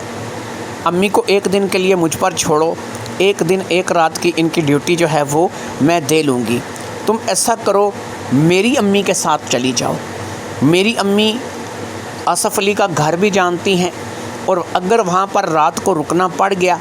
امی کو 1 دن کے لیے مجھ پر چھوڑو، 1 دن 1 رات کی ان کی ڈیوٹی جو ہے وہ میں دے لوں گی۔ تم ایسا کرو، میری امی کے ساتھ چلی جاؤ۔ میری امی آصف علی کا گھر بھی جانتی ہیں، اور اگر وہاں پر رات کو رکنا پڑ گیا،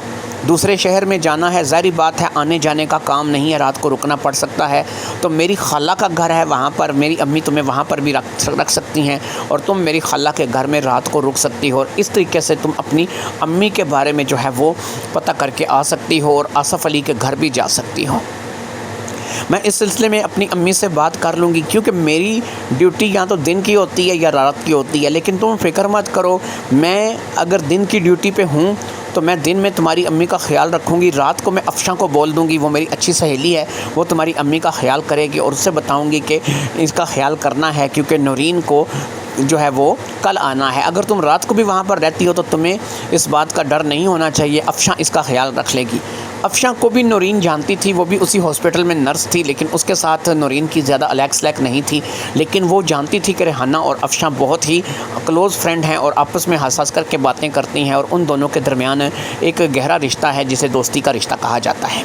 دوسرے شہر میں جانا ہے، ظاہری بات ہے آنے جانے کا کام نہیں ہے، رات کو رکنا پڑ سکتا ہے، تو میری خالہ کا گھر ہے وہاں پر، میری امی تمہیں وہاں پر بھی رکھ سکتی ہیں، اور تم میری خالہ کے گھر میں رات کو رک سکتی ہو، اور اس طریقے سے تم اپنی امی کے بارے میں جو ہے وہ پتہ کر کے آ سکتی ہو، اور آصف علی کے گھر بھی جا سکتی ہو۔ میں اس سلسلے میں اپنی امی سے بات کر لوں گی، کیونکہ میری ڈیوٹی یا تو دن کی ہوتی ہے یا رات کی ہوتی ہے، لیکن تم فکر مت کرو، میں اگر دن کی ڈیوٹی پہ ہوں تو میں دن میں تمہاری امی کا خیال رکھوں گی، رات کو میں افشاں کو بول دوں گی، وہ میری اچھی سہیلی ہے، وہ تمہاری امی کا خیال کرے گی اور اس سے بتاؤں گی کہ اس کا خیال کرنا ہے، کیونکہ نورین کو جو ہے وہ کل آنا ہے۔ اگر تم رات کو بھی وہاں پر رہتی ہو تو تمہیں اس بات کا ڈر نہیں ہونا چاہیے، افشاں اس کا خیال رکھ لے گی۔ افشاں کو بھی نورین جانتی تھی، وہ بھی اسی ہاسپٹل میں نرس تھی، لیکن اس کے ساتھ نورین کی زیادہ الیک سلیک نہیں تھی، لیکن وہ جانتی تھی کہ ریحانہ اور افشاں بہت ہی کلوز فرینڈ ہیں اور آپس میں ہنس ہنس کر کے باتیں کرتی ہیں، اور ان دونوں کے درمیان ایک گہرا رشتہ ہے جسے دوستی کا رشتہ کہا جاتا ہے۔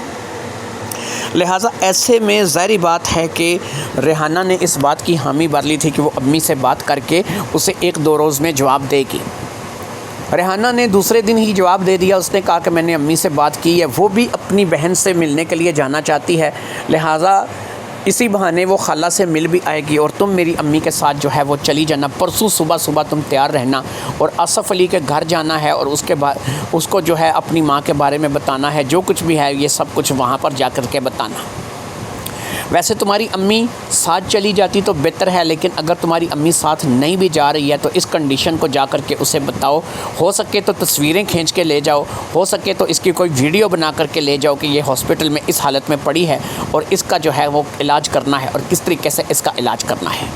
لہٰذا ایسے میں ظاہری بات ہے کہ ریحانہ نے اس بات کی حامی بھر لی تھی کہ وہ امی سے بات کر کے اسے 1-2 روز میں جواب دے گی۔ ریحانہ نے دوسرے دن ہی جواب دے دیا، اس نے کہا کہ میں نے امی سے بات کی ہے، وہ بھی اپنی بہن سے ملنے کے لیے جانا چاہتی ہے، لہٰذا اسی بہانے وہ خالہ سے مل بھی آئے گی، اور تم میری امی کے ساتھ جو ہے وہ چلی جانا، پرسوں صبح تم تیار رہنا اور آصف علی کے گھر جانا ہے، اور اس کے بعد اس کو جو ہے اپنی ماں کے بارے میں بتانا ہے، جو کچھ بھی ہے یہ سب کچھ وہاں پر جا کر کے بتانا۔ ویسے تمہاری امی ساتھ چلی جاتی تو بہتر ہے، لیکن اگر تمہاری امی ساتھ نہیں بھی جا رہی ہے تو اس کنڈیشن کو جا کر کے اسے بتاؤ، ہو سکے تو تصویریں کھینچ کے لے جاؤ، ہو سکے تو اس کی کوئی ویڈیو بنا کر کے لے جاؤ کہ یہ ہاسپٹل میں اس حالت میں پڑی ہے اور اس کا جو ہے وہ علاج کرنا ہے اور کس طریقے سے اس کا علاج کرنا ہے۔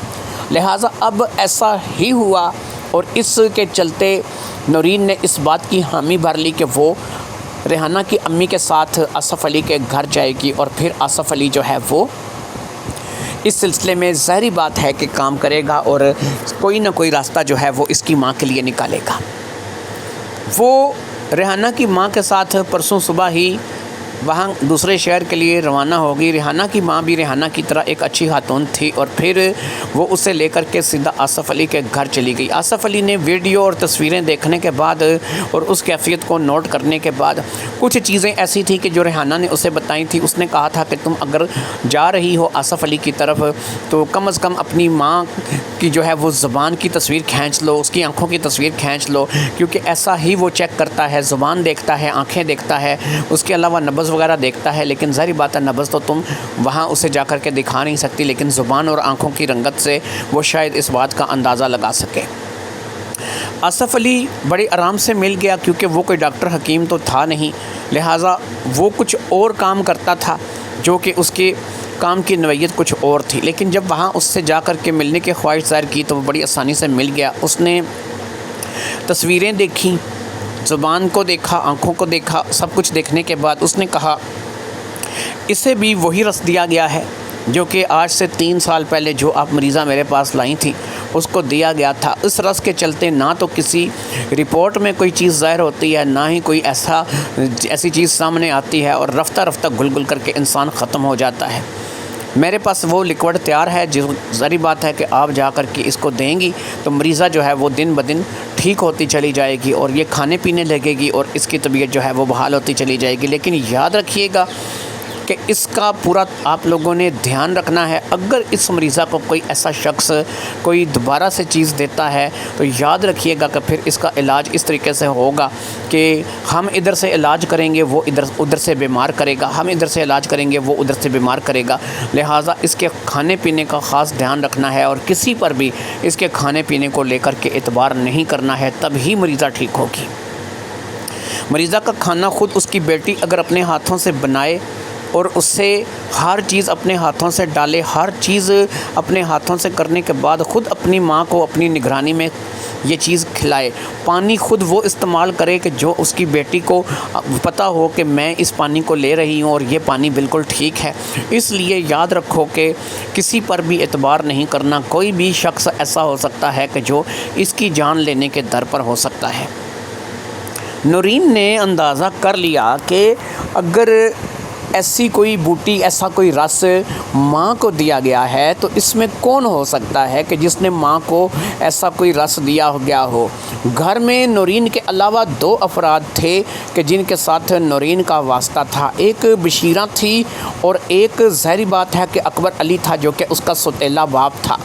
لہٰذا اب ایسا ہی ہوا، اور اس کے چلتے نورین نے اس بات کی حامی بھر لی کہ وہ ریحانہ کی امی کے ساتھ آصف علی کے گھر جائے گی، اور پھر آصف علی جو ہے وہ اس سلسلے میں ظاہری بات ہے کہ کام کرے گا اور کوئی نہ کوئی راستہ جو ہے وہ اس کی ماں کے لیے نکالے گا۔ وہ ریحانہ کی ماں کے ساتھ پرسوں صبح ہی وہاں دوسرے شہر کے لیے روانہ ہوگی۔ ریحانہ کی ماں بھی ریحانہ کی طرح ایک اچھی خاتون تھی، اور پھر وہ اسے لے کر کے سیدھا آصف علی کے گھر چلی گئی۔ آصف علی نے ویڈیو اور تصویریں دیکھنے کے بعد اور اس کیفیت کو نوٹ کرنے کے بعد کچھ چیزیں ایسی تھیں کہ جو ریحانہ نے اسے بتائی تھی۔ اس نے کہا تھا کہ تم اگر جا رہی ہو آصف علی کی طرف تو کم از کم اپنی ماں کی جو ہے وہ زبان کی تصویر کھینچ لو، اس کی آنکھوں کی تصویر کھینچ لو، کیونکہ ایسا ہی وہ چیک کرتا ہے، زبان دیکھتا ہے، آنکھیں دیکھتا ہے، اس کے علاوہ نبض وغیرہ دیکھتا ہے، لیکن ظاہری بات ہے نبض تو تم وہاں اسے جا کر کے دکھا نہیں سکتی، لیکن زبان اور آنکھوں کی رنگت سے وہ شاید اس بات کا اندازہ لگا سکے۔ آصف علی بڑے آرام سے مل گیا، کیونکہ وہ کوئی ڈاکٹر حکیم تو تھا نہیں، لہٰذا وہ کچھ اور کام کرتا تھا جو کہ اس کے کام کی نوعیت کچھ اور تھی، لیکن جب وہاں اس سے جا کر کے ملنے کی خواہش ظاہر کی تو وہ بڑی آسانی سے مل گیا۔ اس نے تصویریں دیکھیں، زبان کو دیکھا، آنکھوں کو دیکھا، سب کچھ دیکھنے کے بعد اس نے کہا اسے بھی وہی رس دیا گیا ہے جو کہ آج سے 3 سال پہلے جو آپ مریضہ میرے پاس لائی تھیں اس کو دیا گیا تھا۔ اس رس کے چلتے نہ تو کسی رپورٹ میں کوئی چیز ظاہر ہوتی ہے، نہ ہی کوئی ایسی چیز سامنے آتی ہے، اور رفتہ رفتہ گل گل کر کے انسان ختم ہو جاتا ہے۔ میرے پاس وہ لیکوڈ تیار ہے، جو ظاہری بات ہے کہ آپ جا کر کے اس کو دیں گی تو مریضہ جو ہے وہ دن بدن ٹھیک ہوتی چلی جائے گی اور یہ کھانے پینے لگے گی اور اس کی طبیعت جو ہے وہ بحال ہوتی چلی جائے گی۔ لیکن یاد رکھیے گا کہ اس کا پورا آپ لوگوں نے دھیان رکھنا ہے، اگر اس مریضہ کو کوئی ایسا شخص کوئی دوبارہ سے چیز دیتا ہے تو یاد رکھیے گا کہ پھر اس کا علاج اس طریقے سے ہوگا کہ ہم ادھر سے علاج کریں گے وہ ادھر سے بیمار کرے گا، ہم ادھر سے علاج کریں گے وہ ادھر سے بیمار کرے گا۔ لہٰذا اس کے کھانے پینے کا خاص دھیان رکھنا ہے، اور کسی پر بھی اس کے کھانے پینے کو لے کر کے اعتبار نہیں کرنا ہے، تب ہی مریضہ ٹھیک ہوگی۔ مریضہ کا کھانا خود اس کی بیٹی اگر اپنے ہاتھوں سے بنائے اور اس سے ہر چیز اپنے ہاتھوں سے ڈالے، ہر چیز اپنے ہاتھوں سے کرنے کے بعد خود اپنی ماں کو اپنی نگرانی میں یہ چیز کھلائے، پانی خود وہ استعمال کرے کہ جو اس کی بیٹی کو پتہ ہو کہ میں اس پانی کو لے رہی ہوں اور یہ پانی بالکل ٹھیک ہے۔ اس لیے یاد رکھو کہ کسی پر بھی اعتبار نہیں کرنا، کوئی بھی شخص ایسا ہو سکتا ہے کہ جو اس کی جان لینے کے در پر ہو سکتا ہے۔ نورین نے اندازہ کر لیا کہ اگر ایسی کوئی بوٹی، ایسا کوئی رس ماں کو دیا گیا ہے تو اس میں کون ہو سکتا ہے کہ جس نے ماں کو ایسا کوئی رس دیا گیا ہو۔ گھر میں نورین کے علاوہ 2 افراد تھے کہ جن کے ساتھ نورین کا واسطہ تھا، ایک بشیرہ تھی اور ایک ظاہری بات ہے کہ اکبر علی تھا جو کہ اس کا سوتیلا باپ تھا،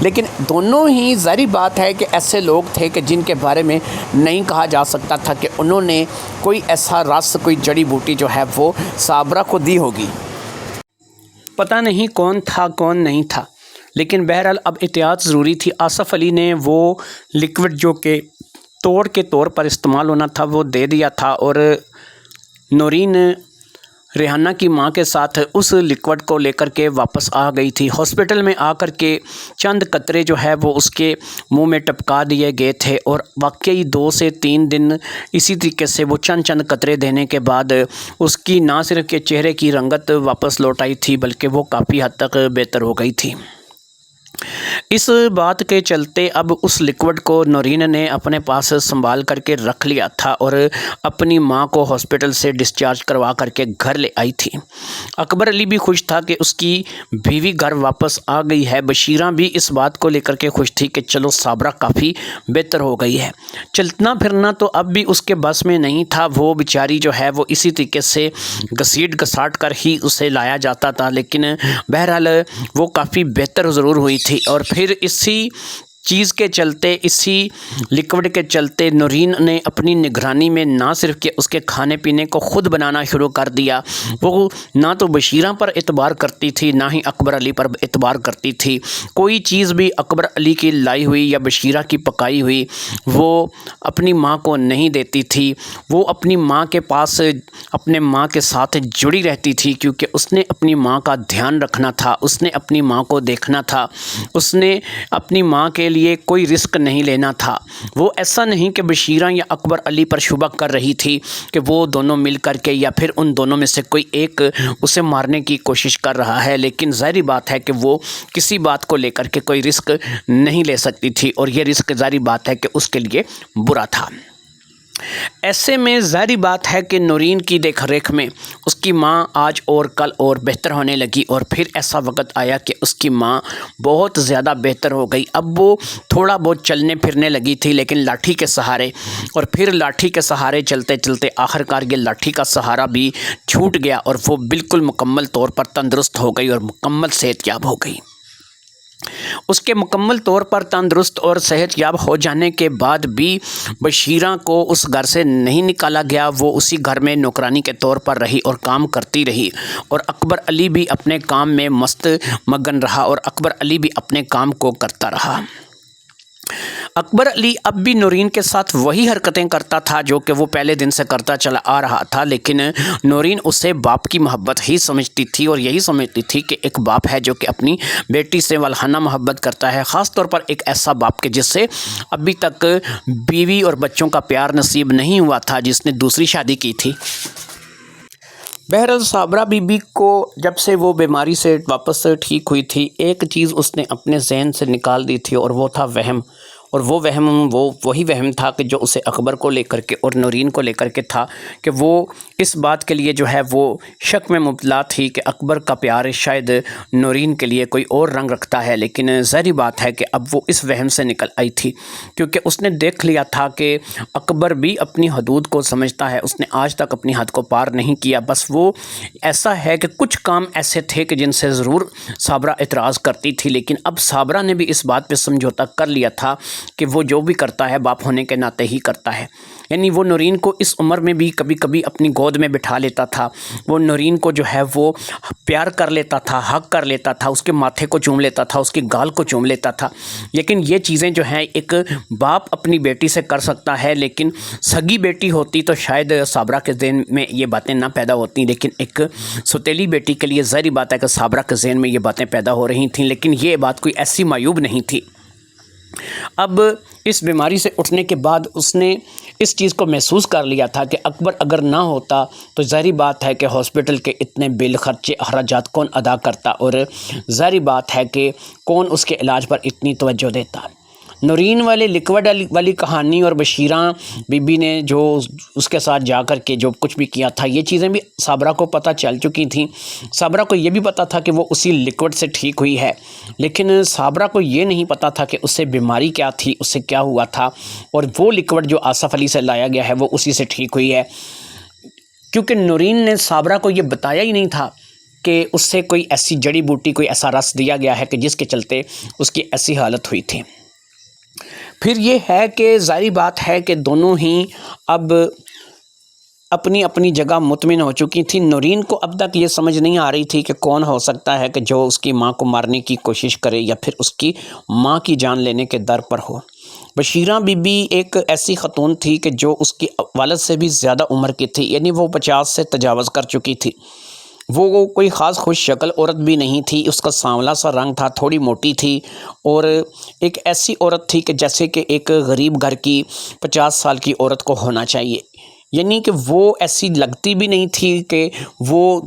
لیکن دونوں ہی ظاہری بات ہے کہ ایسے لوگ تھے کہ جن کے بارے میں نہیں کہا جا سکتا تھا کہ انہوں نے کوئی ایسا رس، کوئی جڑی بوٹی جو ہے وہ صابرہ کو دی ہوگی۔ پتہ نہیں کون تھا کون نہیں تھا، لیکن بہرحال اب احتیاط ضروری تھی۔ آصف علی نے وہ لکوڈ جو کہ توڑ کے طور پر استعمال ہونا تھا وہ دے دیا تھا، اور نورین ریحانہ کی ماں کے ساتھ اس لکوڈ کو لے کر کے واپس آ گئی تھی۔ ہاسپٹل میں آ کر کے چند قطرے جو ہے وہ اس کے منہ میں ٹپکا دیے گئے تھے، اور واقعی 2 سے 3 دن اسی طریقے سے وہ چند قطرے دینے کے بعد اس کی نہ صرف کہ چہرے کی رنگت واپس لوٹ آئی تھی بلکہ وہ کافی حد تک بہتر ہو گئی تھی۔ اس بات کے چلتے اب اس لکوڈ کو نورین نے اپنے پاس سنبھال کر کے رکھ لیا تھا اور اپنی ماں کو ہاسپٹل سے ڈسچارج کروا کر کے گھر لے آئی تھی۔ اکبر علی بھی خوش تھا کہ اس کی بیوی گھر واپس آ گئی ہے۔ بشیرہ بھی اس بات کو لے کر کے خوش تھی کہ چلو صابرہ کافی بہتر ہو گئی ہے۔ چلنا پھرنا تو اب بھی اس کے بس میں نہیں تھا، وہ بیچاری جو ہے وہ اسی طریقے سے گھسیٹ گھساٹ کر ہی اسے لایا جاتا تھا، لیکن بہرحال وہ کافی بہتر ضرور ہوئی تھی۔ اور پھر اسی چیز کے چلتے، اسی لکوڈ کے چلتے نورین نے اپنی نگرانی میں نہ صرف کہ اس کے کھانے پینے کو خود بنانا شروع کر دیا، وہ نہ تو بشیرہ پر اعتبار کرتی تھی نہ ہی اکبر علی پر اعتبار کرتی تھی۔ کوئی چیز بھی اکبر علی کی لائی ہوئی یا بشیرہ کی پکائی ہوئی وہ اپنی ماں کو نہیں دیتی تھی۔ وہ اپنی ماں کے پاس اپنے ماں کے ساتھ جڑی رہتی تھی، کیونکہ اس نے اپنی ماں کا دھیان رکھنا تھا، اس نے اپنی ماں کو دیکھنا تھا، اس نے اپنی ماں کے لیے کوئی رسک نہیں لینا تھا۔ وہ ایسا نہیں کہ بشیرہ یا اکبر علی پر شبہ کر رہی تھی کہ وہ دونوں مل کر کے یا پھر ان دونوں میں سے کوئی ایک اسے مارنے کی کوشش کر رہا ہے، لیکن ظاہری بات ہے کہ وہ کسی بات کو لے کر کے کوئی رسک نہیں لے سکتی تھی، اور یہ رسک ظاہری بات ہے کہ اس کے لیے برا تھا۔ ایسے میں ظاہری بات ہے کہ نورین کی دیکھ ریکھ میں اس کی ماں آج اور کل اور بہتر ہونے لگی، اور پھر ایسا وقت آیا کہ اس کی ماں بہت زیادہ بہتر ہو گئی۔ اب وہ تھوڑا بہت چلنے پھرنے لگی تھی، لیکن لاٹھی کے سہارے، اور پھر لاٹھی کے سہارے چلتے چلتے آخرکار یہ لاٹھی کا سہارا بھی چھوٹ گیا، اور وہ بالکل مکمل طور پر تندرست ہو گئی اور مکمل صحت یاب ہو گئی۔ اس کے مکمل طور پر تندرست اور صحت یاب ہو جانے کے بعد بھی بشیرہ کو اس گھر سے نہیں نکالا گیا، وہ اسی گھر میں نوکرانی کے طور پر رہی اور کام کرتی رہی، اور اکبر علی بھی اپنے کام میں مست مگن رہا، اور اکبر علی بھی اپنے کام کو کرتا رہا۔ اکبر علی اب بھی نورین کے ساتھ وہی حرکتیں کرتا تھا جو کہ وہ پہلے دن سے کرتا چلا آ رہا تھا، لیکن نورین اسے باپ کی محبت ہی سمجھتی تھی، اور یہی سمجھتی تھی کہ ایک باپ ہے جو کہ اپنی بیٹی سے والہانہ محبت کرتا ہے، خاص طور پر ایک ایسا باپ کہ جس سے ابھی تک بیوی اور بچوں کا پیار نصیب نہیں ہوا تھا، جس نے دوسری شادی کی تھی۔ بہرحال صابرہ بی بی کو جب سے وہ بیماری سے واپس ٹھیک ہوئی تھی، ایک چیز اس نے اپنے ذہن سے نکال دی تھی، اور وہ تھا وہم، اور وہ وہی وہم تھا کہ جو اسے اکبر کو لے کر کے اور نورین کو لے کر کے تھا، کہ وہ اس بات کے لیے جو ہے وہ شک میں مبتلا تھی کہ اکبر کا پیار شاید نورین کے لیے کوئی اور رنگ رکھتا ہے، لیکن ظاہری بات ہے کہ اب وہ اس وہم سے نکل آئی تھی، کیونکہ اس نے دیکھ لیا تھا کہ اکبر بھی اپنی حدود کو سمجھتا ہے، اس نے آج تک اپنی حد کو پار نہیں کیا، بس وہ ایسا ہے کہ کچھ کام ایسے تھے کہ جن سے ضرور صابرہ اعتراض کرتی تھی، لیکن اب صابرہ نے بھی اس بات پہ سمجھوتا کر لیا تھا کہ وہ جو بھی کرتا ہے باپ ہونے کے ناطے ہی کرتا ہے۔ یعنی وہ نورین کو اس عمر میں بھی کبھی کبھی اپنی گود میں بٹھا لیتا تھا، وہ نورین کو جو ہے وہ پیار کر لیتا تھا، حق کر لیتا تھا، اس کے ماتھے کو چوم لیتا تھا، اس کی گال کو چوم لیتا تھا، لیکن یہ چیزیں جو ہیں ایک باپ اپنی بیٹی سے کر سکتا ہے، لیکن سگی بیٹی ہوتی تو شاید صابرہ کے ذہن میں یہ باتیں نہ پیدا ہوتی، لیکن ایک سوتیلی بیٹی کے لیے ظاہری بات ہے کہ صابرہ کے ذہن میں یہ باتیں پیدا ہو رہی تھیں، لیکن یہ بات کوئی ایسی معیوب نہیں تھی۔ اب اس بیماری سے اٹھنے کے بعد اس نے اس چیز کو محسوس کر لیا تھا کہ اکبر اگر نہ ہوتا تو ظاہری بات ہے کہ ہاسپٹل کے اتنے بل خرچے اخراجات کون ادا کرتا، اور ظاہری بات ہے کہ کون اس کے علاج پر اتنی توجہ دیتا۔ نورین والے لکوڈ والی کہانی اور بشیرہ بی بی نے جو اس کے ساتھ جا کر کے جو کچھ بھی کیا تھا، یہ چیزیں بھی صابرہ کو پتہ چل چکی تھیں۔ صابرہ کو یہ بھی پتہ تھا کہ وہ اسی لکوڈ سے ٹھیک ہوئی ہے، لیکن صابرہ کو یہ نہیں پتہ تھا کہ اس سے بیماری کیا تھی، اس سے کیا ہوا تھا، اور وہ لکوڈ جو آصف علی سے لایا گیا ہے وہ اسی سے ٹھیک ہوئی ہے، کیونکہ نورین نے صابرہ کو یہ بتایا ہی نہیں تھا کہ اس سے کوئی ایسی جڑی بوٹی، کوئی ایسا رس دیا گیا ہے کہ جس کے چلتے اس کی ایسی حالت ہوئی تھی۔ پھر یہ ہے کہ ظاہری بات ہے کہ دونوں ہی اب اپنی اپنی جگہ مطمئن ہو چکی تھی۔ نورین کو اب تک یہ سمجھ نہیں آ رہی تھی کہ کون ہو سکتا ہے کہ جو اس کی ماں کو مارنے کی کوشش کرے یا پھر اس کی ماں کی جان لینے کے در پر ہو۔ بشیرہ بی بی ایک ایسی خاتون تھی کہ جو اس کی والد سے بھی زیادہ عمر کی تھی، یعنی وہ 50 سے تجاوز کر چکی تھی۔ وہ کوئی خاص خوش شکل عورت بھی نہیں تھی، اس کا سانولا سا رنگ تھا، تھوڑی موٹی تھی اور ایک ایسی عورت تھی کہ جیسے کہ ایک غریب گھر کی 50 سال کی عورت کو ہونا چاہیے، یعنی کہ وہ ایسی لگتی بھی نہیں تھی کہ وہ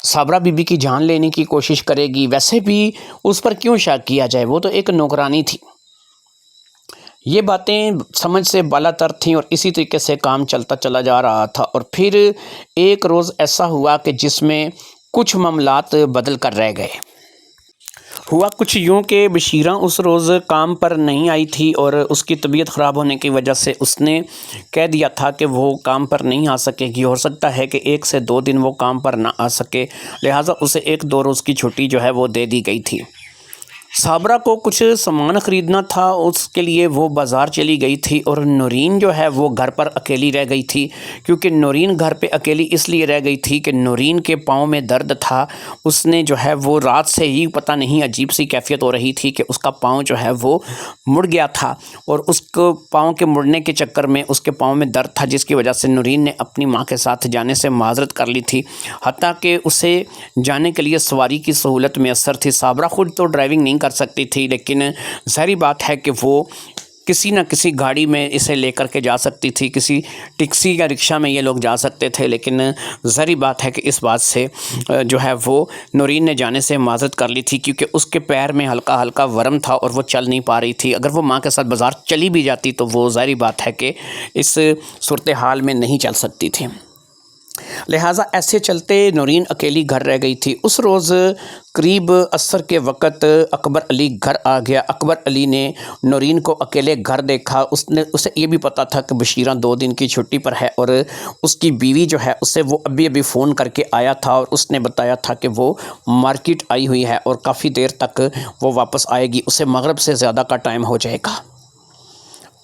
صابرہ بی بی کی جان لینے کی کوشش کرے گی۔ ویسے بھی اس پر کیوں شک کیا جائے، وہ تو ایک نوکرانی تھی۔ یہ باتیں سمجھ سے بالا تر تھیں اور اسی طریقے سے کام چلتا چلا جا رہا تھا۔ اور پھر ایک روز ایسا ہوا کہ جس میں کچھ معاملات بدل کر رہ گئے۔ ہوا کچھ یوں کہ بشیرہ اس روز کام پر نہیں آئی تھی اور اس کی طبیعت خراب ہونے کی وجہ سے اس نے کہہ دیا تھا کہ وہ کام پر نہیں آ سکے گی۔ ہو سکتا ہے کہ 1 سے 2 دن وہ کام پر نہ آ سکے، لہٰذا اسے 1-2 روز کی چھٹی جو ہے وہ دے دی گئی تھی۔ صابرہ کو کچھ سامان خریدنا تھا، اس کے لیے وہ بازار چلی گئی تھی اور نورین جو ہے وہ گھر پر اکیلی رہ گئی تھی، کیونکہ نورین گھر پہ اکیلی اس لیے رہ گئی تھی کہ نورین کے پاؤں میں درد تھا۔ اس نے جو ہے وہ رات سے ہی پتہ نہیں عجیب سی کیفیت ہو رہی تھی کہ اس کا پاؤں جو ہے وہ مڑ گیا تھا اور اس کو پاؤں کے مڑنے کے چکر میں اس کے پاؤں میں درد تھا، جس کی وجہ سے نورین نے اپنی ماں کے ساتھ جانے سے معذرت کر لی تھی، حتیٰ کہ اسے جانے کے لیے سواری کی سہولت میسر تھی۔ صابرہ خود تو ڈرائیونگ نہیں کر سکتی تھی، لیکن ظاہری بات ہے کہ وہ کسی نہ کسی گاڑی میں اسے لے کر کے جا سکتی تھی، کسی ٹیکسی یا رکشہ میں یہ لوگ جا سکتے تھے، لیکن ظاہری بات ہے کہ اس بات سے جو ہے وہ نورین نے جانے سے معذرت کر لی تھی، کیونکہ اس کے پیر میں ہلکا ہلکا ورم تھا اور وہ چل نہیں پا رہی تھی۔ اگر وہ ماں کے ساتھ بازار چلی بھی جاتی تو وہ ظاہری بات ہے کہ اس صورتحال میں نہیں چل سکتی تھی، لہٰذا ایسے چلتے نورین اکیلی گھر رہ گئی تھی۔ اس روز قریب عصر کے وقت اکبر علی گھر آ گیا۔ اکبر علی نے نورین کو اکیلے گھر دیکھا، اسے یہ بھی پتا تھا کہ بشیرہ 2 دن کی چھٹی پر ہے اور اس کی بیوی جو ہے اسے وہ ابھی فون کر کے آیا تھا اور اس نے بتایا تھا کہ وہ مارکیٹ آئی ہوئی ہے اور کافی دیر تک وہ واپس آئے گی، اسے مغرب سے زیادہ کا ٹائم ہو جائے گا۔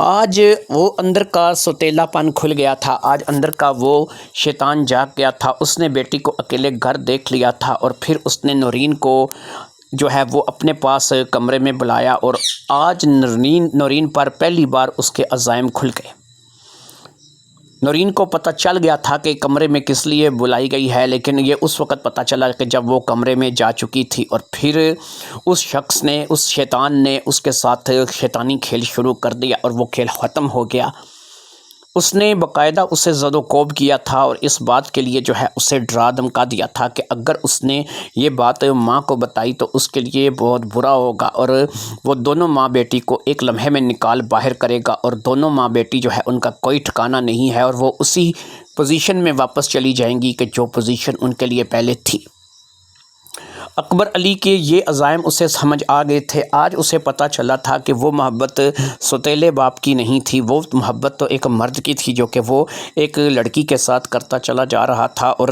آج وہ اندر کا سوتیلا پن کھل گیا تھا، آج اندر کا وہ شیطان جاگ گیا تھا۔ اس نے بیٹی کو اکیلے گھر دیکھ لیا تھا اور پھر اس نے نورین کو جو ہے وہ اپنے پاس کمرے میں بلایا اور آج نورین پر پہلی بار اس کے عزائم کھل گئے۔ نورین کو پتہ چل گیا تھا کہ کمرے میں کس لیے بلائی گئی ہے، لیکن یہ اس وقت پتہ چلا کہ جب وہ کمرے میں جا چکی تھی اور پھر اس شخص نے، اس شیطان نے اس کے ساتھ شیطانی کھیل شروع کر دیا اور وہ کھیل ختم ہو گیا۔ اس نے باقاعدہ اسے زد و کوب کیا تھا اور اس بات کے لیے جو ہے اسے ڈرا دھمکا دیا تھا کہ اگر اس نے یہ بات ماں کو بتائی تو اس کے لیے بہت برا ہوگا اور وہ دونوں ماں بیٹی کو ایک لمحے میں نکال باہر کرے گا اور دونوں ماں بیٹی جو ہے ان کا کوئی ٹھکانہ نہیں ہے اور وہ اسی پوزیشن میں واپس چلی جائیں گی کہ جو پوزیشن ان کے لیے پہلے تھی۔ اکبر علی کے یہ عزائم اسے سمجھ آ گئے تھے۔ آج اسے پتہ چلا تھا کہ وہ محبت سوتیلے باپ کی نہیں تھی، وہ محبت تو ایک مرد کی تھی جو کہ وہ ایک لڑکی کے ساتھ کرتا چلا جا رہا تھا اور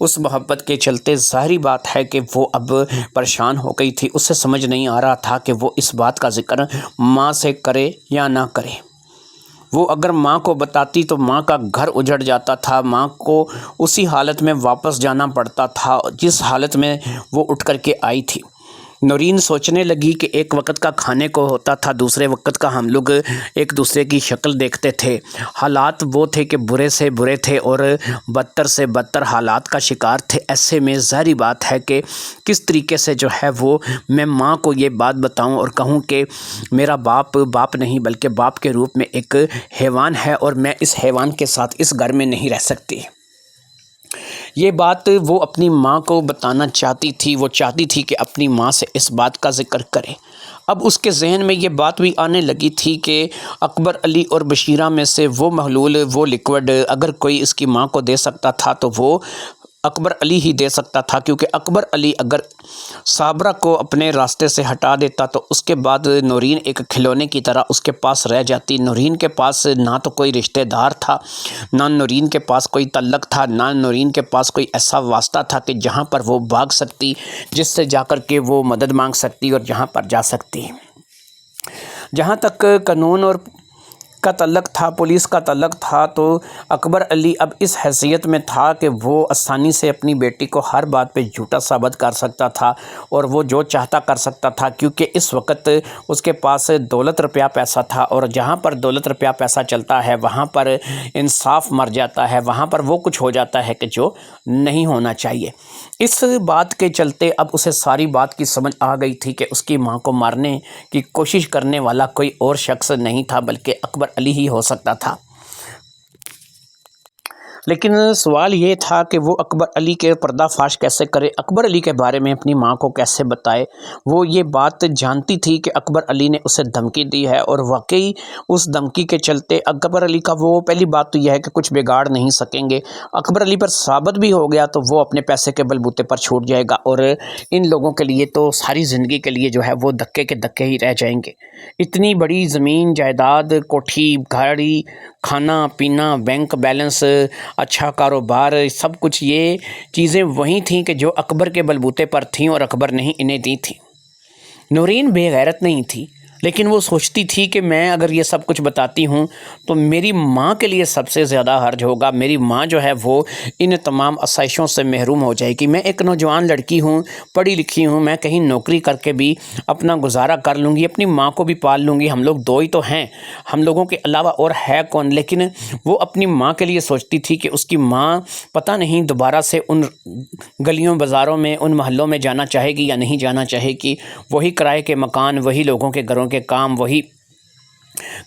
اس محبت کے چلتے ظاہری بات ہے کہ وہ اب پریشان ہو گئی تھی۔ اسے سمجھ نہیں آ رہا تھا کہ وہ اس بات کا ذکر ماں سے کرے یا نہ کرے۔ وہ اگر ماں کو بتاتی تو ماں کا گھر اجڑ جاتا تھا، ماں کو اسی حالت میں واپس جانا پڑتا تھا جس حالت میں وہ اٹھ کر کے آئی تھی۔ نورین سوچنے لگی کہ ایک وقت کا کھانے کو ہوتا تھا، دوسرے وقت کا ہم لوگ ایک دوسرے کی شکل دیکھتے تھے، حالات وہ تھے کہ برے سے برے تھے اور بدتر سے بدتر حالات کا شکار تھے۔ ایسے میں ظاہری بات ہے کہ کس طریقے سے جو ہے وہ میں ماں کو یہ بات بتاؤں اور کہوں کہ میرا باپ نہیں بلکہ باپ کے روپ میں ایک حیوان ہے اور میں اس حیوان کے ساتھ اس گھر میں نہیں رہ سکتی۔ یہ بات وہ اپنی ماں کو بتانا چاہتی تھی، وہ چاہتی تھی کہ اپنی ماں سے اس بات کا ذکر کرے۔ اب اس کے ذہن میں یہ بات بھی آنے لگی تھی کہ اکبر علی اور بشیرہ میں سے وہ محلول، وہ لیکوڈ اگر کوئی اس کی ماں کو دے سکتا تھا تو وہ اکبر علی ہی دے سکتا تھا، کیونکہ اکبر علی اگر صابرہ کو اپنے راستے سے ہٹا دیتا تو اس کے بعد نورین ایک کھلونے کی طرح اس کے پاس رہ جاتی۔ نورین کے پاس نہ تو کوئی رشتہ دار تھا، نہ نورین کے پاس کوئی تعلق تھا، نہ نورین کے پاس کوئی ایسا واسطہ تھا کہ جہاں پر وہ بھاگ سکتی، جس سے جا کر کے وہ مدد مانگ سکتی اور جہاں پر جا سکتی۔ جہاں تک قانون اور کا تعلق تھا، پولیس کا تعلق تھا، تو اکبر علی اب اس حیثیت میں تھا کہ وہ آسانی سے اپنی بیٹی کو ہر بات پہ جھوٹا ثابت کر سکتا تھا اور وہ جو چاہتا کر سکتا تھا، کیونکہ اس وقت اس کے پاس دولت روپیہ پیسہ تھا، اور جہاں پر دولت روپیہ پیسہ چلتا ہے وہاں پر انصاف مر جاتا ہے، وہاں پر وہ کچھ ہو جاتا ہے کہ جو نہیں ہونا چاہیے۔ اس بات کے چلتے اب اسے ساری بات کی سمجھ آ گئی تھی کہ اس کی ماں کو مارنے کی کوشش کرنے والا کوئی اور شخص نہیں تھا بلکہ اکبر علی ہی ہو سکتا تھا۔ لیکن سوال یہ تھا کہ وہ اکبر علی کے پردہ فاش کیسے کرے، اکبر علی کے بارے میں اپنی ماں کو کیسے بتائے۔ وہ یہ بات جانتی تھی کہ اکبر علی نے اسے دھمکی دی ہے، اور واقعی اس دھمکی کے چلتے اکبر علی کا وہ پہلی بات تو یہ ہے کہ کچھ بگاڑ نہیں سکیں گے۔ اکبر علی پر ثابت بھی ہو گیا تو وہ اپنے پیسے کے بلبوتے پر چھوٹ جائے گا، اور ان لوگوں کے لیے تو ساری زندگی کے لیے جو ہے وہ دھکے کے دھکے ہی رہ جائیں گے۔ اتنی بڑی زمین جائیداد، کوٹھی، گاڑی، کھانا پینا، بینک بیلنس، اچھا کاروبار، سب کچھ یہ چیزیں وہی تھیں کہ جو اکبر کے بلبوتے پر تھیں اور اکبر نے ہی انہیں دی تھیں۔ نورین بے غیرت نہیں تھی، لیکن وہ سوچتی تھی کہ میں اگر یہ سب کچھ بتاتی ہوں تو میری ماں کے لیے سب سے زیادہ حرج ہوگا، میری ماں جو ہے وہ ان تمام آسائشوں سے محروم ہو جائے گی۔ میں ایک نوجوان لڑکی ہوں، پڑھی لکھی ہوں، میں کہیں نوکری کر کے بھی اپنا گزارا کر لوں گی، اپنی ماں کو بھی پال لوں گی، ہم لوگ دو ہی تو ہیں، ہم لوگوں کے علاوہ اور ہے کون؟ لیکن وہ اپنی ماں کے لیے سوچتی تھی کہ اس کی ماں پتہ نہیں دوبارہ سے ان گلیوں بازاروں میں، ان محلوں میں جانا چاہے گی یا نہیں جانا چاہے گی، وہی کرائے کے مکان، وہی لوگوں کے گھروں کے کام، وہی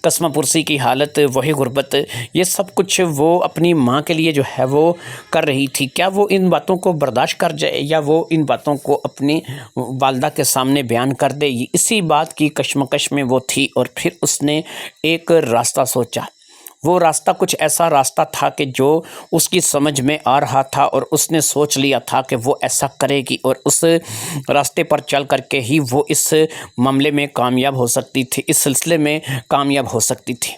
قسمہ پرسی کی حالت، وہی غربت، یہ سب کچھ وہ اپنی ماں کے لیے جو ہے وہ کر رہی تھی۔ کیا وہ ان باتوں کو برداشت کر جائے یا وہ ان باتوں کو اپنی والدہ کے سامنے بیان کر دے؟ اسی بات کی کشمکش میں وہ تھی، اور پھر اس نے ایک راستہ سوچا۔ وہ راستہ کچھ ایسا راستہ تھا کہ جو اس کی سمجھ میں آ رہا تھا، اور اس نے سوچ لیا تھا کہ وہ ایسا کرے گی، اور اس راستے پر چل کر کے ہی وہ اس معاملے میں کامیاب ہو سکتی تھی، اس سلسلے میں کامیاب ہو سکتی تھی۔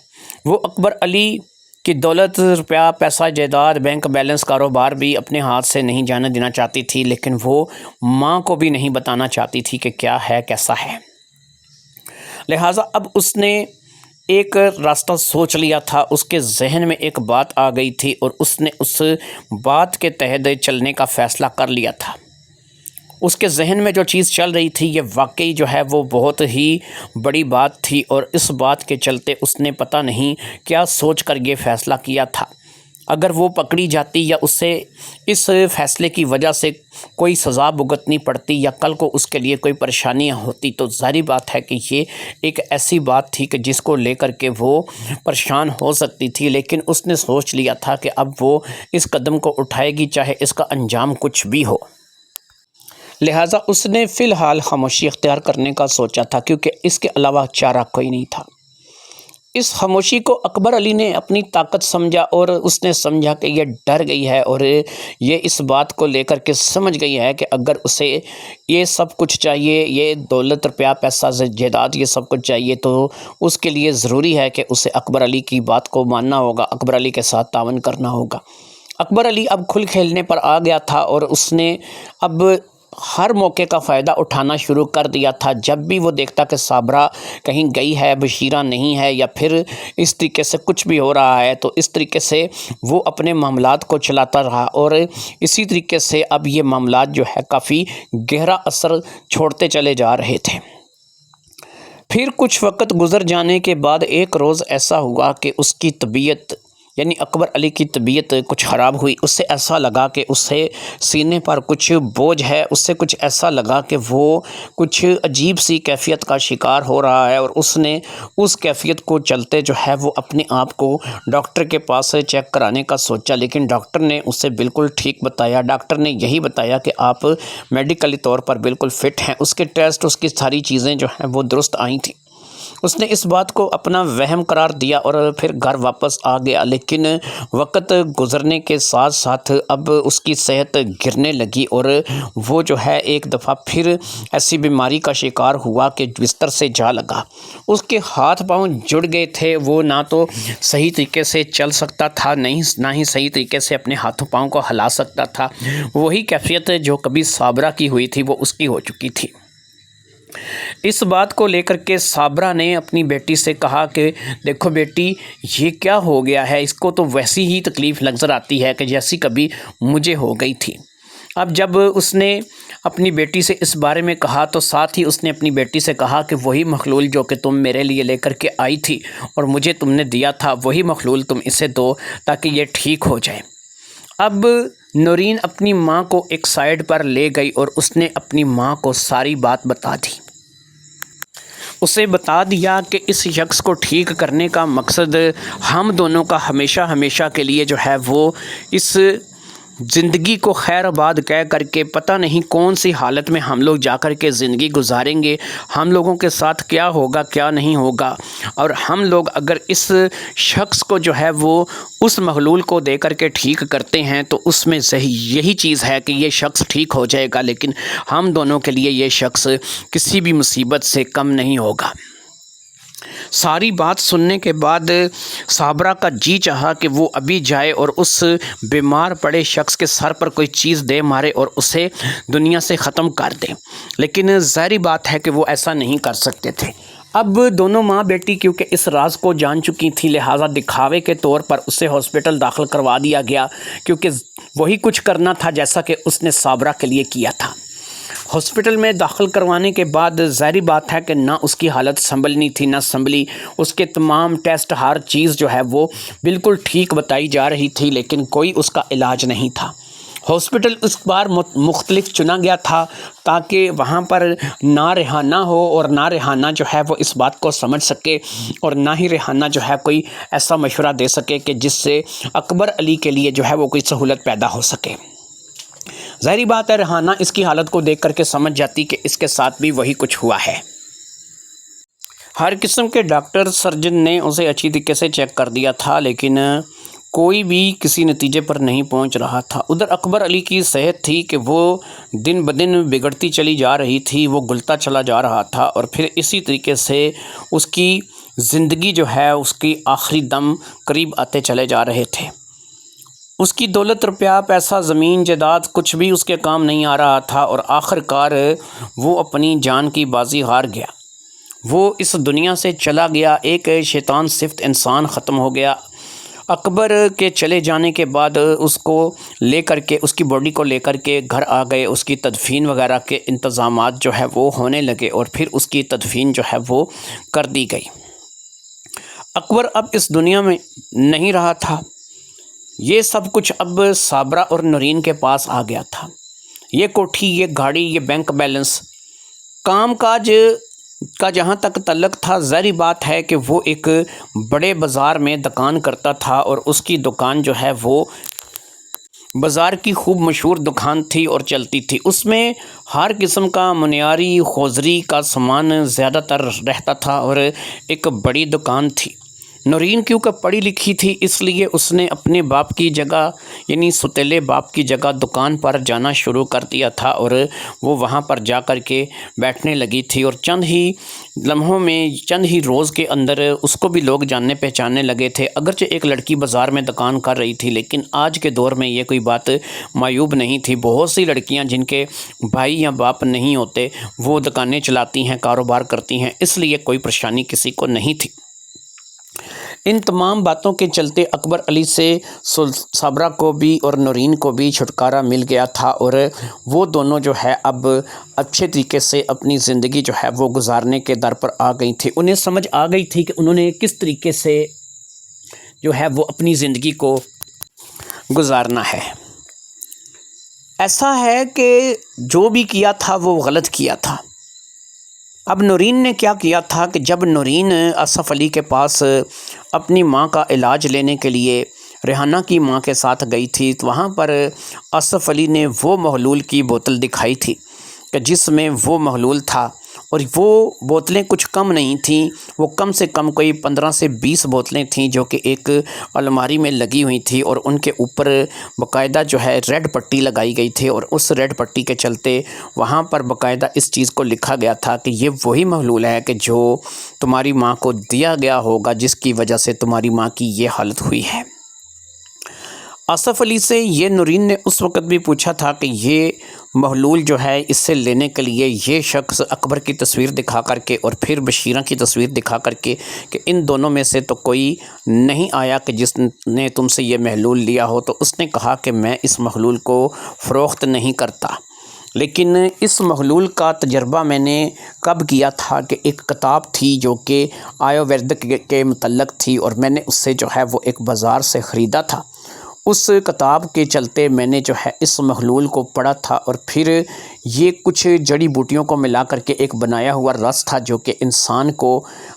وہ اکبر علی کی دولت روپیہ پیسہ جائیداد بینک بیلنس کاروبار بھی اپنے ہاتھ سے نہیں جانے دینا چاہتی تھی، لیکن وہ ماں کو بھی نہیں بتانا چاہتی تھی کہ کیا ہے کیسا ہے۔ لہٰذا اب اس نے ایک راستہ سوچ لیا تھا، اس کے ذہن میں ایک بات آ گئی تھی، اور اس نے اس بات کے تحت چلنے کا فیصلہ کر لیا تھا۔ اس کے ذہن میں جو چیز چل رہی تھی یہ واقعی جو ہے وہ بہت ہی بڑی بات تھی، اور اس بات کے چلتے اس نے پتہ نہیں کیا سوچ کر یہ فیصلہ کیا تھا۔ اگر وہ پکڑی جاتی یا اسے اس فیصلے کی وجہ سے کوئی سزا بھگتنی پڑتی یا کل کو اس کے لیے کوئی پریشانیاں ہوتی، تو ظاہری بات ہے کہ یہ ایک ایسی بات تھی کہ جس کو لے کر کے وہ پریشان ہو سکتی تھی، لیکن اس نے سوچ لیا تھا کہ اب وہ اس قدم کو اٹھائے گی چاہے اس کا انجام کچھ بھی ہو۔ لہٰذا اس نے فی الحال خاموشی اختیار کرنے کا سوچا تھا، کیونکہ اس کے علاوہ چارہ کوئی نہیں تھا۔ اس خاموشی کو اکبر علی نے اپنی طاقت سمجھا، اور اس نے سمجھا کہ یہ ڈر گئی ہے، اور یہ اس بات کو لے کر کے سمجھ گئی ہے کہ اگر اسے یہ سب کچھ چاہیے، یہ دولت روپیہ پیسہ جائیداد یہ سب کچھ چاہیے، تو اس کے لیے ضروری ہے کہ اسے اکبر علی کی بات کو ماننا ہوگا، اکبر علی کے ساتھ تعاون کرنا ہوگا۔ اکبر علی اب کھل کھیلنے پر آ گیا تھا، اور اس نے اب ہر موقع کا فائدہ اٹھانا شروع کر دیا تھا۔ جب بھی وہ دیکھتا کہ صابرہ کہیں گئی ہے، بشیرہ نہیں ہے، یا پھر اس طریقے سے کچھ بھی ہو رہا ہے، تو اس طریقے سے وہ اپنے معاملات کو چلاتا رہا، اور اسی طریقے سے اب یہ معاملات جو ہے کافی گہرا اثر چھوڑتے چلے جا رہے تھے۔ پھر کچھ وقت گزر جانے کے بعد ایک روز ایسا ہوا کہ اس کی طبیعت، یعنی اکبر علی کی طبیعت کچھ خراب ہوئی۔ اس سے ایسا لگا کہ اسے سینے پر کچھ بوجھ ہے، اس سے کچھ ایسا لگا کہ وہ کچھ عجیب سی کیفیت کا شکار ہو رہا ہے، اور اس نے اس کیفیت کو چلتے جو ہے وہ اپنے آپ کو ڈاکٹر کے پاس چیک کرانے کا سوچا، لیکن ڈاکٹر نے اسے بالکل ٹھیک بتایا۔ ڈاکٹر نے یہی بتایا کہ آپ میڈیکلی طور پر بالکل فٹ ہیں۔ اس کے ٹیسٹ، اس کی ساری چیزیں جو ہیں وہ درست آئی تھیں۔ اس نے اس بات کو اپنا وہم قرار دیا اور پھر گھر واپس آ گیا، لیکن وقت گزرنے کے ساتھ ساتھ اب اس کی صحت گرنے لگی، اور وہ جو ہے ایک دفعہ پھر ایسی بیماری کا شکار ہوا کہ بستر سے جا لگا۔ اس کے ہاتھ پاؤں جڑ گئے تھے، وہ نہ تو صحیح طریقے سے چل سکتا تھا، نہ ہی صحیح طریقے سے اپنے ہاتھوں پاؤں کو ہلا سکتا تھا۔ وہی کیفیت جو کبھی صابرہ کی ہوئی تھی وہ اس کی ہو چکی تھی۔ اس بات کو لے کر کے صابرہ نے اپنی بیٹی سے کہا کہ دیکھو بیٹی، یہ کیا ہو گیا ہے، اس کو تو ویسی ہی تکلیف نظر آتی ہے کہ جیسی کبھی مجھے ہو گئی تھی۔ اب جب اس نے اپنی بیٹی سے اس بارے میں کہا تو ساتھ ہی اس نے اپنی بیٹی سے کہا کہ وہی مخلول جو کہ تم میرے لیے لے کر کے آئی تھی اور مجھے تم نے دیا تھا، وہی مخلول تم اسے دو تاکہ یہ ٹھیک ہو جائے۔ اب نورین اپنی ماں کو ایک سائیڈ پر لے گئی اور اس نے اپنی ماں کو ساری بات بتا دی۔ اسے بتا دیا کہ اس شخص کو ٹھیک کرنے کا مقصد ہم دونوں کا ہمیشہ ہمیشہ کے لیے جو ہے وہ اس زندگی کو خیر آباد کہہ کر کے پتہ نہیں کون سی حالت میں ہم لوگ جا کر کے زندگی گزاریں گے، ہم لوگوں کے ساتھ کیا ہوگا کیا نہیں ہوگا، اور ہم لوگ اگر اس شخص کو جو ہے وہ اس محلول کو دے کر کے ٹھیک کرتے ہیں تو اس میں یہی چیز ہے کہ یہ شخص ٹھیک ہو جائے گا، لیکن ہم دونوں کے لیے یہ شخص کسی بھی مصیبت سے کم نہیں ہوگا۔ ساری بات سننے کے بعد صابرہ کا جی چاہا کہ وہ ابھی جائے اور اس بیمار پڑے شخص کے سر پر کوئی چیز دے مارے اور اسے دنیا سے ختم کر دے، لیکن ظاہری بات ہے کہ وہ ایسا نہیں کر سکتے تھے۔ اب دونوں ماں بیٹی کیونکہ اس راز کو جان چکی تھی، لہٰذا دکھاوے کے طور پر اسے ہاسپٹل داخل کروا دیا گیا، کیونکہ وہی کچھ کرنا تھا جیسا کہ اس نے صابرہ کے لیے کیا تھا۔ ہاسپٹل میں داخل کروانے کے بعد ظاہری بات ہے کہ نہ اس کی حالت سنبھلنی تھی نہ سنبھلی، اس کے تمام ٹیسٹ ہر چیز جو ہے وہ بالکل ٹھیک بتائی جا رہی تھی، لیکن کوئی اس کا علاج نہیں تھا۔ ہاسپٹل اس بار مختلف چنا گیا تھا تاکہ وہاں پر نہ ریحانہ ہو اور نہ ریحانہ جو ہے وہ اس بات کو سمجھ سکے، اور نہ ہی ریحانہ جو ہے کوئی ایسا مشورہ دے سکے کہ جس سے اکبر علی کے لیے جو ہے وہ کوئی سہولت پیدا ہو سکے۔ ظاہری بات ہے ریحانہ اس کی حالت کو دیکھ کر کے سمجھ جاتی کہ اس کے ساتھ بھی وہی کچھ ہوا ہے۔ ہر قسم کے ڈاکٹر سرجن نے اسے اچھی طریقے سے چیک کر دیا تھا، لیکن کوئی بھی کسی نتیجے پر نہیں پہنچ رہا تھا۔ ادھر اکبر علی کی صحت تھی کہ وہ دن بدن بگڑتی چلی جا رہی تھی، وہ گلتا چلا جا رہا تھا، اور پھر اسی طریقے سے اس کی زندگی جو ہے اس کی آخری دم قریب آتے چلے جا رہے تھے۔ اس کی دولت روپیہ پیسہ زمین جائیداد کچھ بھی اس کے کام نہیں آ رہا تھا، اور آخر کار وہ اپنی جان کی بازی ہار گیا۔ وہ اس دنیا سے چلا گیا، ایک شیطان صفت انسان ختم ہو گیا۔ اکبر کے چلے جانے کے بعد اس کو لے کر کے اس کی باڈی کو لے کر کے گھر آ گئے، اس کی تدفین وغیرہ کے انتظامات جو ہے وہ ہونے لگے، اور پھر اس کی تدفین جو ہے وہ کر دی گئی۔ اکبر اب اس دنیا میں نہیں رہا تھا، یہ سب کچھ اب صابرہ اور نورین کے پاس آ گیا تھا۔ یہ کوٹھی، یہ گاڑی، یہ بینک بیلنس، کام کاج کا جہاں تک تعلق تھا، ظاہری بات ہے کہ وہ ایک بڑے بازار میں دکان کرتا تھا، اور اس کی دکان جو ہے وہ بازار کی خوب مشہور دکان تھی اور چلتی تھی۔ اس میں ہر قسم کا منیاری خوزری کا سامان زیادہ تر رہتا تھا، اور ایک بڑی دکان تھی۔ نورین کیونکہ پڑھی لکھی تھی، اس لیے اس نے اپنے باپ کی جگہ یعنی ستیلے باپ کی جگہ دکان پر جانا شروع کر دیا تھا، اور وہ وہاں پر جا کر کے بیٹھنے لگی تھی، اور چند ہی لمحوں میں، چند ہی روز کے اندر اس کو بھی لوگ جاننے پہچاننے لگے تھے۔ اگرچہ ایک لڑکی بازار میں دکان کر رہی تھی، لیکن آج کے دور میں یہ کوئی بات معیوب نہیں تھی۔ بہت سی لڑکیاں جن کے بھائی یا باپ نہیں ہوتے وہ دکانیں چلاتی ہیں، کاروبار کرتی ہیں، اس لیے کوئی پریشانی کسی کو نہیں تھی۔ ان تمام باتوں کے چلتے اکبر علی سے صابرہ کو بھی اور نورین کو بھی چھٹکارا مل گیا تھا، اور وہ دونوں جو ہے اب اچھے طریقے سے اپنی زندگی جو ہے وہ گزارنے کے در پر آ گئی تھی۔ انہیں سمجھ آ گئی تھی کہ انہوں نے کس طریقے سے جو ہے وہ اپنی زندگی کو گزارنا ہے۔ ایسا ہے کہ جو بھی کیا تھا وہ غلط کیا تھا۔ اب نورین نے کیا کیا تھا کہ جب نورین آصف علی کے پاس اپنی ماں کا علاج لینے کے لیے ریحانہ کی ماں کے ساتھ گئی تھی، تو وہاں پر آصف علی نے وہ محلول کی بوتل دکھائی تھی کہ جس میں وہ محلول تھا، اور وہ بوتلیں کچھ کم نہیں تھیں، وہ کم سے کم کوئی 15 سے 20 بوتلیں تھیں جو کہ ایک الماری میں لگی ہوئی تھی، اور ان کے اوپر باقاعدہ جو ہے ریڈ پٹی لگائی گئی تھی، اور اس ریڈ پٹی کے چلتے وہاں پر باقاعدہ اس چیز کو لکھا گیا تھا کہ یہ وہی محلول ہے کہ جو تمہاری ماں کو دیا گیا ہوگا، جس کی وجہ سے تمہاری ماں کی یہ حالت ہوئی ہے۔ آصف علی سے یہ نورین نے اس وقت بھی پوچھا تھا کہ یہ محلول جو ہے اس سے لینے کے لیے یہ شخص اکبر کی تصویر دکھا کر کے اور پھر بشیرہ کی تصویر دکھا کر کے کہ ان دونوں میں سے تو کوئی نہیں آیا کہ جس نے تم سے یہ محلول لیا ہو، تو اس نے کہا کہ میں اس محلول کو فروخت نہیں کرتا، لیکن اس محلول کا تجربہ میں نے کب کیا تھا کہ ایک کتاب تھی جو کہ آیوروید کے متعلق تھی، اور میں نے اس سے جو ہے وہ ایک بازار سے خریدا تھا۔ اس کتاب کے چلتے میں نے جو ہے اس محلول کو پڑھا تھا، اور پھر یہ کچھ جڑی بوٹیوں کو ملا کر کے ایک بنایا ہوا رس تھا جو کہ انسان کو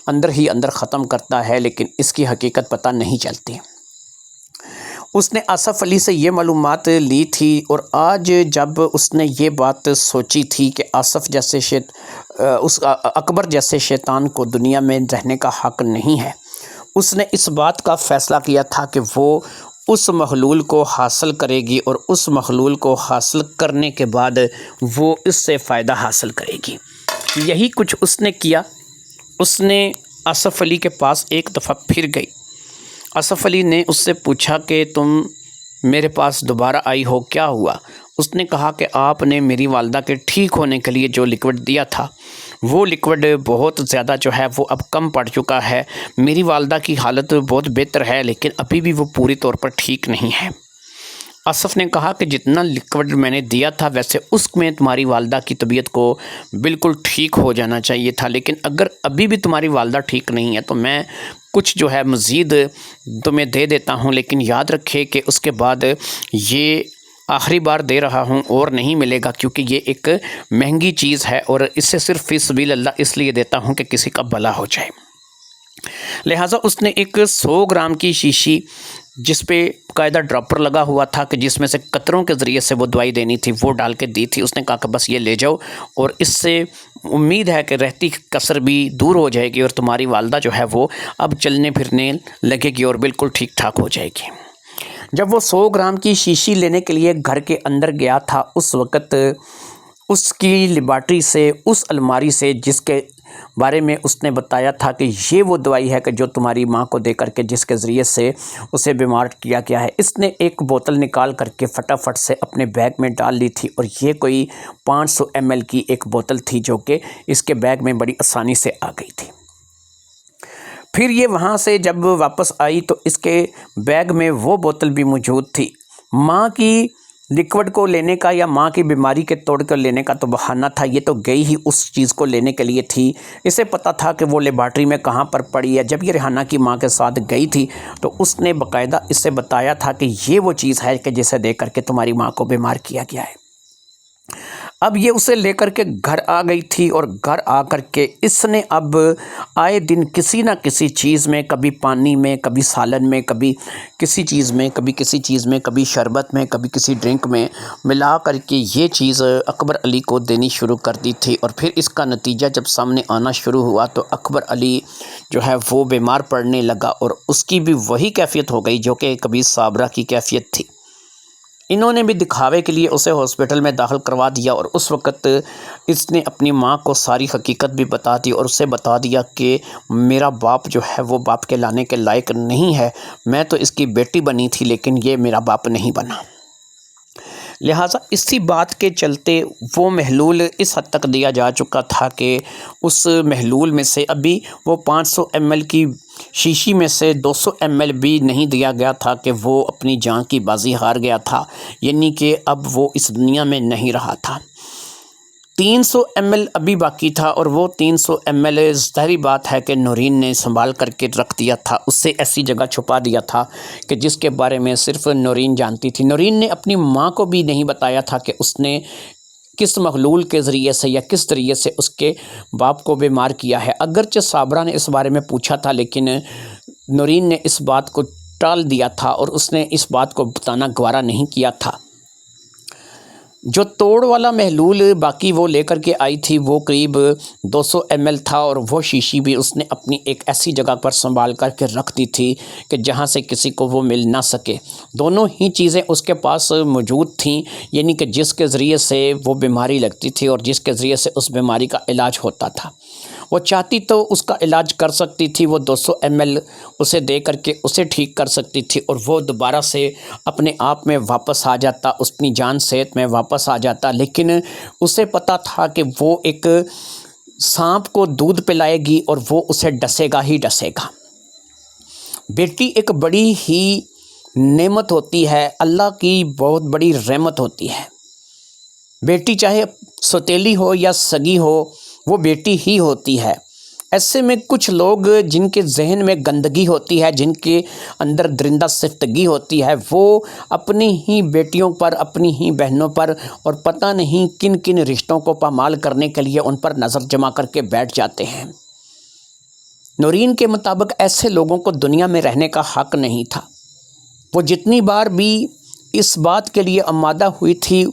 اندر ہی اندر ختم کرتا ہے، لیکن اس کی حقیقت پتہ نہیں چلتی۔ اس نے آصف علی سے یہ معلومات لی تھی، اور آج جب اس نے یہ بات سوچی تھی کہ اکبر جیسے شیطان کو دنیا میں رہنے کا حق نہیں ہے، اس نے اس بات کا فیصلہ کیا تھا کہ وہ اس محلول کو حاصل کرے گی، اور اس محلول کو حاصل کرنے کے بعد وہ اس سے فائدہ حاصل کرے گی۔ یہی کچھ اس نے کیا۔ اس نے آصف علی کے پاس ایک دفعہ پھر گئی۔ آصف علی نے اس سے پوچھا کہ تم میرے پاس دوبارہ آئی ہو، کیا ہوا؟ اس نے کہا کہ آپ نے میری والدہ کے ٹھیک ہونے کے لیے جو لکوڈ دیا تھا، وہ لکوڈ بہت زیادہ جو ہے وہ اب کم پڑ چکا ہے۔ میری والدہ کی حالت بہت بہتر ہے، لیکن ابھی بھی وہ پوری طور پر ٹھیک نہیں ہے۔ آصف نے کہا کہ جتنا لکوڈ میں نے دیا تھا ویسے اس میں تمہاری والدہ کی طبیعت کو بالکل ٹھیک ہو جانا چاہیے تھا، لیکن اگر ابھی بھی تمہاری والدہ ٹھیک نہیں ہے تو میں کچھ جو ہے مزید تمہیں دے دیتا ہوں، لیکن یاد رکھے کہ اس کے بعد یہ آخری بار دے رہا ہوں اور نہیں ملے گا، کیونکہ یہ ایک مہنگی چیز ہے، اور اس سے صرف فی سبیل اللہ اس لیے دیتا ہوں کہ کسی کا بھلا ہو جائے۔ لہٰذا اس نے ایک 100 گرام کی شیشی جس پہ قاعدہ ڈراپر لگا ہوا تھا کہ جس میں سے قطروں کے ذریعے سے وہ دوائی دینی تھی، وہ ڈال کے دی تھی۔ اس نے کہا کہ بس یہ لے جاؤ، اور اس سے امید ہے کہ رہتی کسر بھی دور ہو جائے گی، اور تمہاری والدہ جو ہے وہ اب چلنے پھرنے لگے گی اور بالکل ٹھیک ٹھاک ہو جائے گی۔ جب وہ 100 گرام کی شیشی لینے کے لیے گھر کے اندر گیا تھا، اس وقت اس کی لیبارٹری سے، اس الماری سے جس کے بارے میں اس نے بتایا تھا کہ یہ وہ دوائی ہے کہ جو تمہاری ماں کو دے کر کے جس کے ذریعے سے اسے بیمار کیا گیا ہے، اس نے ایک بوتل نکال کر کے فٹافٹ سے اپنے بیگ میں ڈال لی تھی، اور یہ کوئی 500 ml کی ایک بوتل تھی جو کہ اس کے بیگ میں بڑی آسانی سے آ گئی تھی۔ پھر یہ وہاں سے جب واپس آئی تو اس کے بیگ میں وہ بوتل بھی موجود تھی۔ ماں کی لکوڈ کو لینے کا یا ماں کی بیماری کے توڑ کر لینے کا تو بہانہ تھا، یہ تو گئی ہی اس چیز کو لینے کے لیے تھی۔ اسے پتہ تھا کہ وہ لیبارٹری میں کہاں پر پڑی ہے۔ جب یہ ریحانہ کی ماں کے ساتھ گئی تھی تو اس نے باقاعدہ اس سے بتایا تھا کہ یہ وہ چیز ہے کہ جسے دے کر کے تمہاری ماں کو بیمار کیا گیا ہے۔ اب یہ اسے لے کر کے گھر آ گئی تھی، اور گھر آ کر کے اس نے اب آئے دن کسی نہ کسی چیز میں، کبھی پانی میں، کبھی سالن میں، کبھی کسی چیز میں، کبھی کسی چیز میں، کبھی شربت میں، کبھی کسی ڈرنک میں ملا کر کے یہ چیز اکبر علی کو دینی شروع کر دی تھی۔ اور پھر اس کا نتیجہ جب سامنے آنا شروع ہوا تو اکبر علی جو ہے وہ بیمار پڑنے لگا، اور اس کی بھی وہی کیفیت ہو گئی جو کہ کبھی صابرہ کی کیفیت تھی۔ انہوں نے بھی دکھاوے کے لیے اسے ہاسپٹل میں داخل کروا دیا، اور اس وقت اس نے اپنی ماں کو ساری حقیقت بھی بتا دی، اور اسے بتا دیا کہ میرا باپ جو ہے وہ باپ کے لانے کے لائق نہیں ہے، میں تو اس کی بیٹی بنی تھی لیکن یہ میرا باپ نہیں بنا۔ لہٰذا اسی بات کے چلتے وہ محلول اس حد تک دیا جا چکا تھا کہ اس محلول میں سے ابھی وہ 500 ml کی شیشی میں سے 200 ml بھی نہیں دیا گیا تھا کہ وہ اپنی جان کی بازی ہار گیا تھا، یعنی کہ اب وہ اس دنیا میں نہیں رہا تھا۔ 300 ml ابھی باقی تھا، اور وہ 300 ml ظاہری بات ہے کہ نورین نے سنبھال کر کے رکھ دیا تھا، اس سے ایسی جگہ چھپا دیا تھا کہ جس کے بارے میں صرف نورین جانتی تھی۔ نورین نے اپنی ماں کو بھی نہیں بتایا تھا کہ اس نے کس محلول کے ذریعے سے یا کس ذریعے سے اس کے باپ کو بیمار کیا ہے۔ اگرچہ صابرہ نے اس بارے میں پوچھا تھا، لیکن نورین نے اس بات کو ٹال دیا تھا، اور اس نے اس بات کو بتانا گوارا نہیں کیا تھا۔ جو توڑ والا محلول باقی وہ لے کر کے آئی تھی وہ قریب 200 ml تھا، اور وہ شیشی بھی اس نے اپنی ایک ایسی جگہ پر سنبھال کر کے رکھ دی تھی کہ جہاں سے کسی کو وہ مل نہ سکے۔ دونوں ہی چیزیں اس کے پاس موجود تھیں، یعنی کہ جس کے ذریعے سے وہ بیماری لگتی تھی اور جس کے ذریعے سے اس بیماری کا علاج ہوتا تھا۔ وہ چاہتی تو اس کا علاج کر سکتی تھی، وہ 200 ml اسے دے کر کے اسے ٹھیک کر سکتی تھی اور وہ دوبارہ سے اپنے آپ میں واپس آ جاتا، اپنی جان صحت میں واپس آ جاتا، لیکن اسے پتہ تھا کہ وہ ایک سانپ کو دودھ پلائے گی اور وہ اسے ڈسے گا ہی ڈسے گا۔ بیٹی ایک بڑی ہی نعمت ہوتی ہے، اللہ کی بہت بڑی رحمت ہوتی ہے۔ بیٹی چاہے سوتیلی ہو یا سگی ہو، وہ بیٹی ہی ہوتی ہے۔ ایسے میں کچھ لوگ جن کے ذہن میں گندگی ہوتی ہے، جن کے اندر درندہ صفتگی ہوتی ہے، وہ اپنی ہی بیٹیوں پر، اپنی ہی بہنوں پر اور پتہ نہیں کن کن رشتوں کو پامال کرنے کے لیے ان پر نظر جما کر کے بیٹھ جاتے ہیں۔ نورین کے مطابق ایسے لوگوں کو دنیا میں رہنے کا حق نہیں تھا۔ وہ جتنی بار بھی اس بات کے لیے آمادہ ہوئی تھی،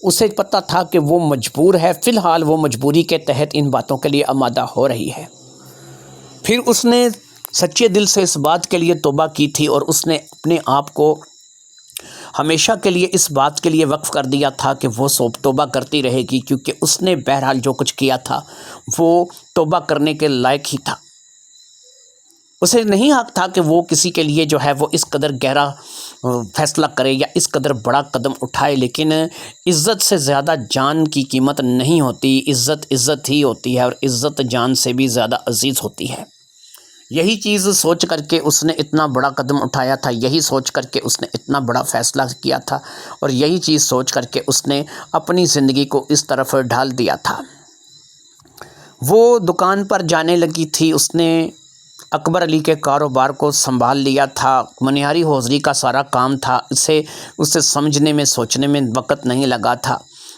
اسے پتہ تھا کہ وہ مجبور ہے، فی الحال وہ مجبوری کے تحت ان باتوں کے لیے آمادہ ہو رہی ہے۔ پھر اس نے سچے دل سے اس بات کے لیے توبہ کی تھی اور اس نے اپنے آپ کو ہمیشہ کے لیے اس بات کے لیے وقف کر دیا تھا کہ وہ توبہ کرتی رہے گی، کیونکہ اس نے بہرحال جو کچھ کیا تھا وہ توبہ کرنے کے لائق ہی تھا۔ اسے نہیں حق تھا کہ وہ کسی کے لیے جو ہے وہ اس قدر گہرا فیصلہ کرے یا اس قدر بڑا قدم اٹھائے، لیکن عزت سے زیادہ جان کی قیمت نہیں ہوتی۔ عزت عزت ہی ہوتی ہے اور عزت جان سے بھی زیادہ عزیز ہوتی ہے۔ یہی چیز سوچ کر کے اس نے اتنا بڑا قدم اٹھایا تھا، یہی سوچ کر کے اس نے اتنا بڑا فیصلہ کیا تھا اور یہی چیز سوچ کر کے اس نے اپنی زندگی کو اس طرف ڈھال دیا تھا۔ وہ دکان پر جانے لگی تھی، اس نے اکبر علی کے کاروبار کو سنبھال لیا تھا، منہاری حوضری کا سارا کام تھا، اسے سمجھنے میں سوچنے میں وقت نہیں لگا تھا۔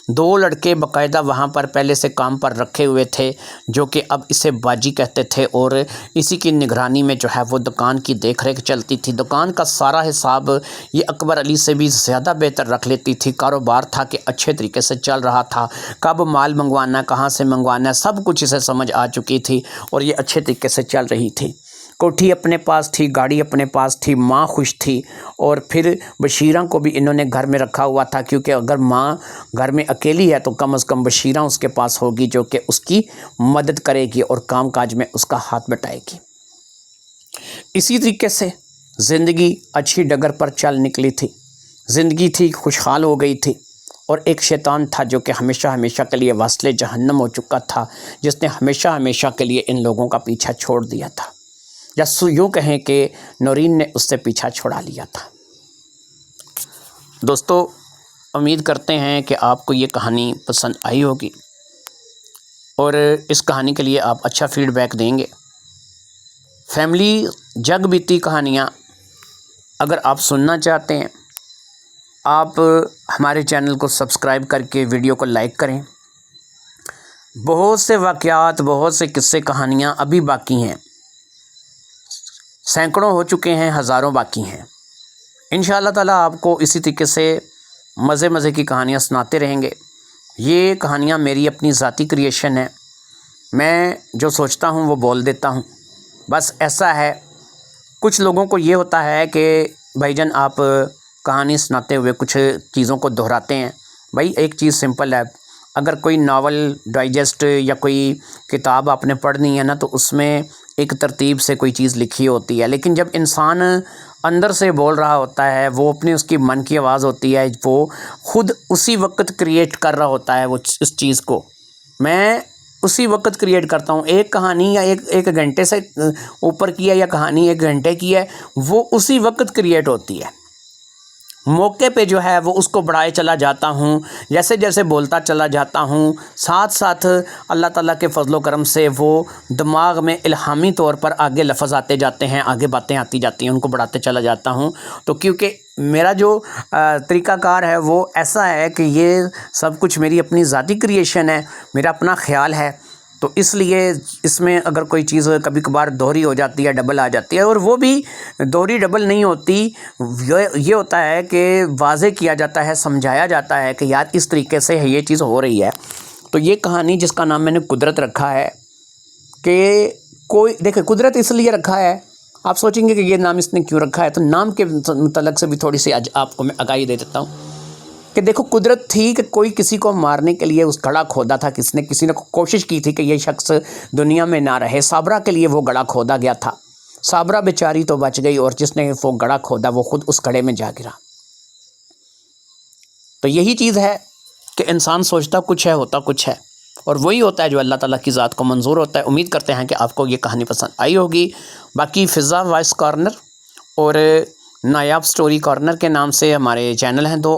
2 لڑکے باقاعدہ وہاں پر پہلے سے کام پر رکھے ہوئے تھے، جو کہ اب اسے باجی کہتے تھے اور اسی کی نگرانی میں جو ہے وہ دکان کی دیکھ ریکھ چلتی تھی۔ دکان کا سارا حساب یہ اکبر علی سے بھی زیادہ بہتر رکھ لیتی تھی۔ کاروبار تھا کہ اچھے طریقے سے چل رہا تھا، کب مال منگوانا ہے، کہاں سے منگوانا ہے، سب کچھ اسے سمجھ آ چکی تھی اور یہ اچھے طریقے سے چل رہی تھی۔ کوٹھی اپنے پاس تھی، گاڑی اپنے پاس تھی، ماں خوش تھی اور پھر بشیرہ کو بھی انہوں نے گھر میں رکھا ہوا تھا، کیونکہ اگر ماں گھر میں اکیلی ہے تو کم از کم بشیرہ اس کے پاس ہوگی جو کہ اس کی مدد کرے گی اور کام کاج میں اس کا ہاتھ بٹائے گی۔ اسی طریقے سے زندگی اچھی ڈگر پر چل نکلی تھی، زندگی تھی خوشحال ہو گئی تھی، اور ایک شیطان تھا جو کہ ہمیشہ ہمیشہ کے لیے واصل جہنم ہو چکا تھا، جس نے ہمیشہ ہمیشہ کے لیے ان لوگوں کا پیچھا چھوڑ دیا تھا، یا یوں کہیں کہ نورین نے اس سے پیچھا چھوڑا لیا تھا۔ دوستو، امید کرتے ہیں کہ آپ کو یہ کہانی پسند آئی ہوگی اور اس کہانی کے لیے آپ اچھا فیڈ بیک دیں گے۔ فیملی جگ بیتی کہانیاں اگر آپ سننا چاہتے ہیں، آپ ہمارے چینل کو سبسکرائب کر کے ویڈیو کو لائک کریں۔ بہت سے واقعات، بہت سے قصے کہانیاں ابھی باقی ہیں، سینکڑوں ہو چکے ہیں، ہزاروں باقی ہیں۔ انشاءاللہ تعالیٰ آپ کو اسی طریقے سے مزے کی کہانیاں سناتے رہیں گے۔ یہ کہانیاں میری اپنی ذاتی کریشن ہے، میں جو سوچتا ہوں وہ بول دیتا ہوں، بس ایسا ہے۔ کچھ لوگوں کو یہ ہوتا ہے کہ بھائی جان آپ کہانی سناتے ہوئے کچھ چیزوں کو دہراتے ہیں۔ بھائی ایک چیز سمپل ہے، اگر کوئی ناول ڈائجسٹ یا کوئی کتاب آپ نے پڑھنی ہے نا تو اس میں ایک ترتیب سے کوئی چیز لکھی ہوتی ہے، لیکن جب انسان اندر سے بول رہا ہوتا ہے، وہ اپنی اس کی من کی آواز ہوتی ہے، وہ خود اسی وقت کریٹ کر رہا ہوتا ہے وہ اس چیز کو۔ میں اسی وقت کریٹ کرتا ہوں، ایک کہانی یا ایک گھنٹے سے اوپر کی ہے یا کہانی 1 گھنٹے کی ہے، وہ اسی وقت کریٹ ہوتی ہے۔ موقع پہ جو ہے وہ اس کو بڑھائے چلا جاتا ہوں، جیسے جیسے بولتا چلا جاتا ہوں، ساتھ ساتھ اللہ تعالیٰ کے فضل و کرم سے وہ دماغ میں الہامی طور پر آگے لفظ آتے جاتے ہیں، آگے باتیں آتی جاتی ہیں، ان کو بڑھاتے چلا جاتا ہوں۔ تو کیونکہ میرا جو طریقہ کار ہے وہ ایسا ہے کہ یہ سب کچھ میری اپنی ذاتی کریشن ہے، میرا اپنا خیال ہے، تو اس لیے اس میں اگر کوئی چیز کبھی کبھار دوہری ہو جاتی ہے، ڈبل آ جاتی ہے، اور وہ بھی دوہری ڈبل نہیں ہوتی، یہ ہوتا ہے کہ واضح کیا جاتا ہے، سمجھایا جاتا ہے کہ یار اس طریقے سے یہ چیز ہو رہی ہے۔ تو یہ کہانی جس کا نام میں نے قدرت رکھا ہے کہ کوئی دیکھیں، قدرت اس لیے رکھا ہے، آپ سوچیں گے کہ یہ نام اس نے کیوں رکھا ہے، تو نام کے متعلق سے بھی تھوڑی سی آج آپ کو میں آگاہی دے دیتا ہوں۔ کہ دیکھو قدرت تھی کہ کوئی کسی کو مارنے کے لیے اس گڑھا کھودا تھا، کسی نے کوشش کی تھی کہ یہ شخص دنیا میں نہ رہے، صابرہ کے لیے وہ گڑھا کھودا گیا تھا، صابرہ بیچاری تو بچ گئی اور جس نے وہ گڑھا کھودا وہ خود اس گڑھے میں جا گرا۔ تو یہی چیز ہے کہ انسان سوچتا کچھ ہے ہوتا کچھ ہے، اور وہی ہوتا ہے جو اللہ تعالیٰ کی ذات کو منظور ہوتا ہے۔ امید کرتے ہیں کہ آپ کو یہ کہانی پسند آئی ہوگی۔ باقی فضا وائس کارنر اور نایاب سٹوری کارنر کے نام سے ہمارے چینل ہیں دو،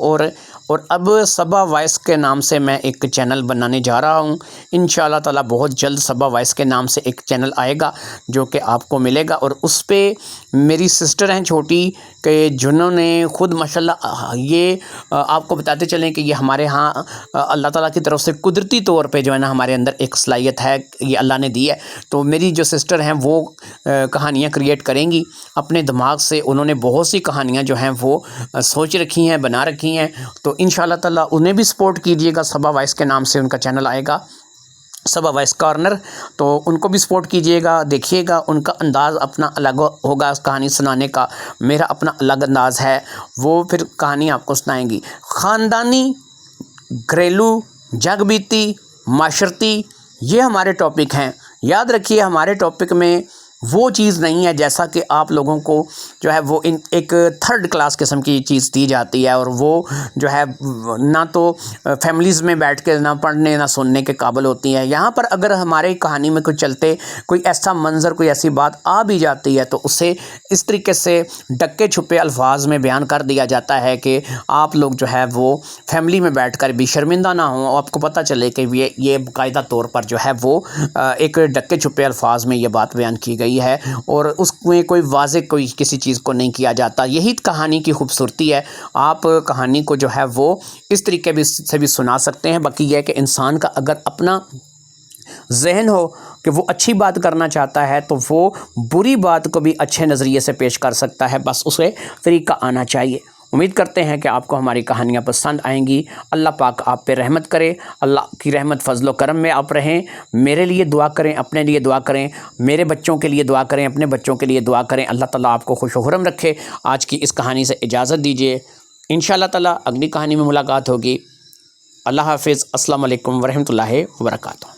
اور اب صبا وائس کے نام سے میں ایک چینل بنانے جا رہا ہوں۔ انشاءاللہ تعالیٰ بہت جلد صبا وائس کے نام سے ایک چینل آئے گا جو کہ آپ کو ملے گا، اور اس پہ میری سسٹر ہیں چھوٹی کہ جنہوں نے خود ماشاءاللہ یہ آپ کو بتاتے چلیں کہ یہ ہمارے ہاں اللہ تعالیٰ کی طرف سے قدرتی طور پہ جو ہے نا ہمارے اندر ایک صلاحیت ہے، یہ اللہ نے دی ہے۔ تو میری جو سسٹر ہیں وہ کہانیاں کریٹ کریں گی اپنے دماغ سے، انہوں نے بہت سی کہانیاں جو ہیں وہ سوچ رکھی ہیں، بنا رکھی ہیں، تو انشاءاللہ تعالیٰ انہیں بھی سپورٹ کیجیے گا۔ صبا وائس کے نام سے ان کا چینل آئے گا، صبا وائس کارنر، تو ان کو بھی سپورٹ کیجیے گا، دیکھیے گا۔ ان کا انداز اپنا الگ ہوگا کہانی سنانے کا، میرا اپنا الگ انداز ہے، وہ پھر کہانی آپ کو سنائیں گی۔ خاندانی، گھریلو، جگ بیتی، معاشرتی، یہ ہمارے ٹاپک ہیں۔ یاد رکھیے ہمارے ٹاپک میں وہ چیز نہیں ہے جیسا کہ آپ لوگوں کو جو ہے وہ ایک تھرڈ کلاس قسم کی چیز دی جاتی ہے، اور وہ جو ہے نہ تو فیملیز میں بیٹھ کے نہ پڑھنے نہ سننے کے قابل ہوتی ہیں۔ یہاں پر اگر ہمارے کہانی میں کوئی چلتے کوئی ایسا منظر، کوئی ایسی بات آ بھی جاتی ہے تو اسے اس طریقے سے ڈکے چھپے الفاظ میں بیان کر دیا جاتا ہے کہ آپ لوگ جو ہے وہ فیملی میں بیٹھ کر بھی شرمندہ نہ ہوں، آپ کو پتہ چلے کہ یہ باقاعدہ طور پر جو ہے وہ ایک ڈکے چھپے الفاظ میں یہ بات بیان کی گئی ہے، اور اس میں کوئی واضح کوئی کسی چیز کو نہیں کیا جاتا۔ یہی کہانی کی خوبصورتی ہے، آپ کہانی کو جو ہے وہ اس طریقے سے بھی سنا سکتے ہیں۔ باقی یہ ہے کہ انسان کا اگر اپنا ذہن ہو کہ وہ اچھی بات کرنا چاہتا ہے تو وہ بری بات کو بھی اچھے نظریے سے پیش کر سکتا ہے، بس اسے طریقہ آنا چاہیے۔ امید کرتے ہیں کہ آپ کو ہماری کہانیاں پسند آئیں گی۔ اللہ پاک آپ پہ رحمت کرے، اللہ کی رحمت فضل و کرم میں آپ رہیں۔ میرے لیے دعا کریں، اپنے لیے دعا کریں، میرے بچوں کے لیے دعا کریں، اپنے بچوں کے لیے دعا کریں۔ اللہ تعالیٰ آپ کو خوش و خرم رکھے۔ آج کی اس کہانی سے اجازت دیجیے، انشاءاللہ تعالیٰ اگلی کہانی میں ملاقات ہوگی۔ اللہ حافظ۔ السلام علیکم ورحمۃ اللہ وبرکاتہ۔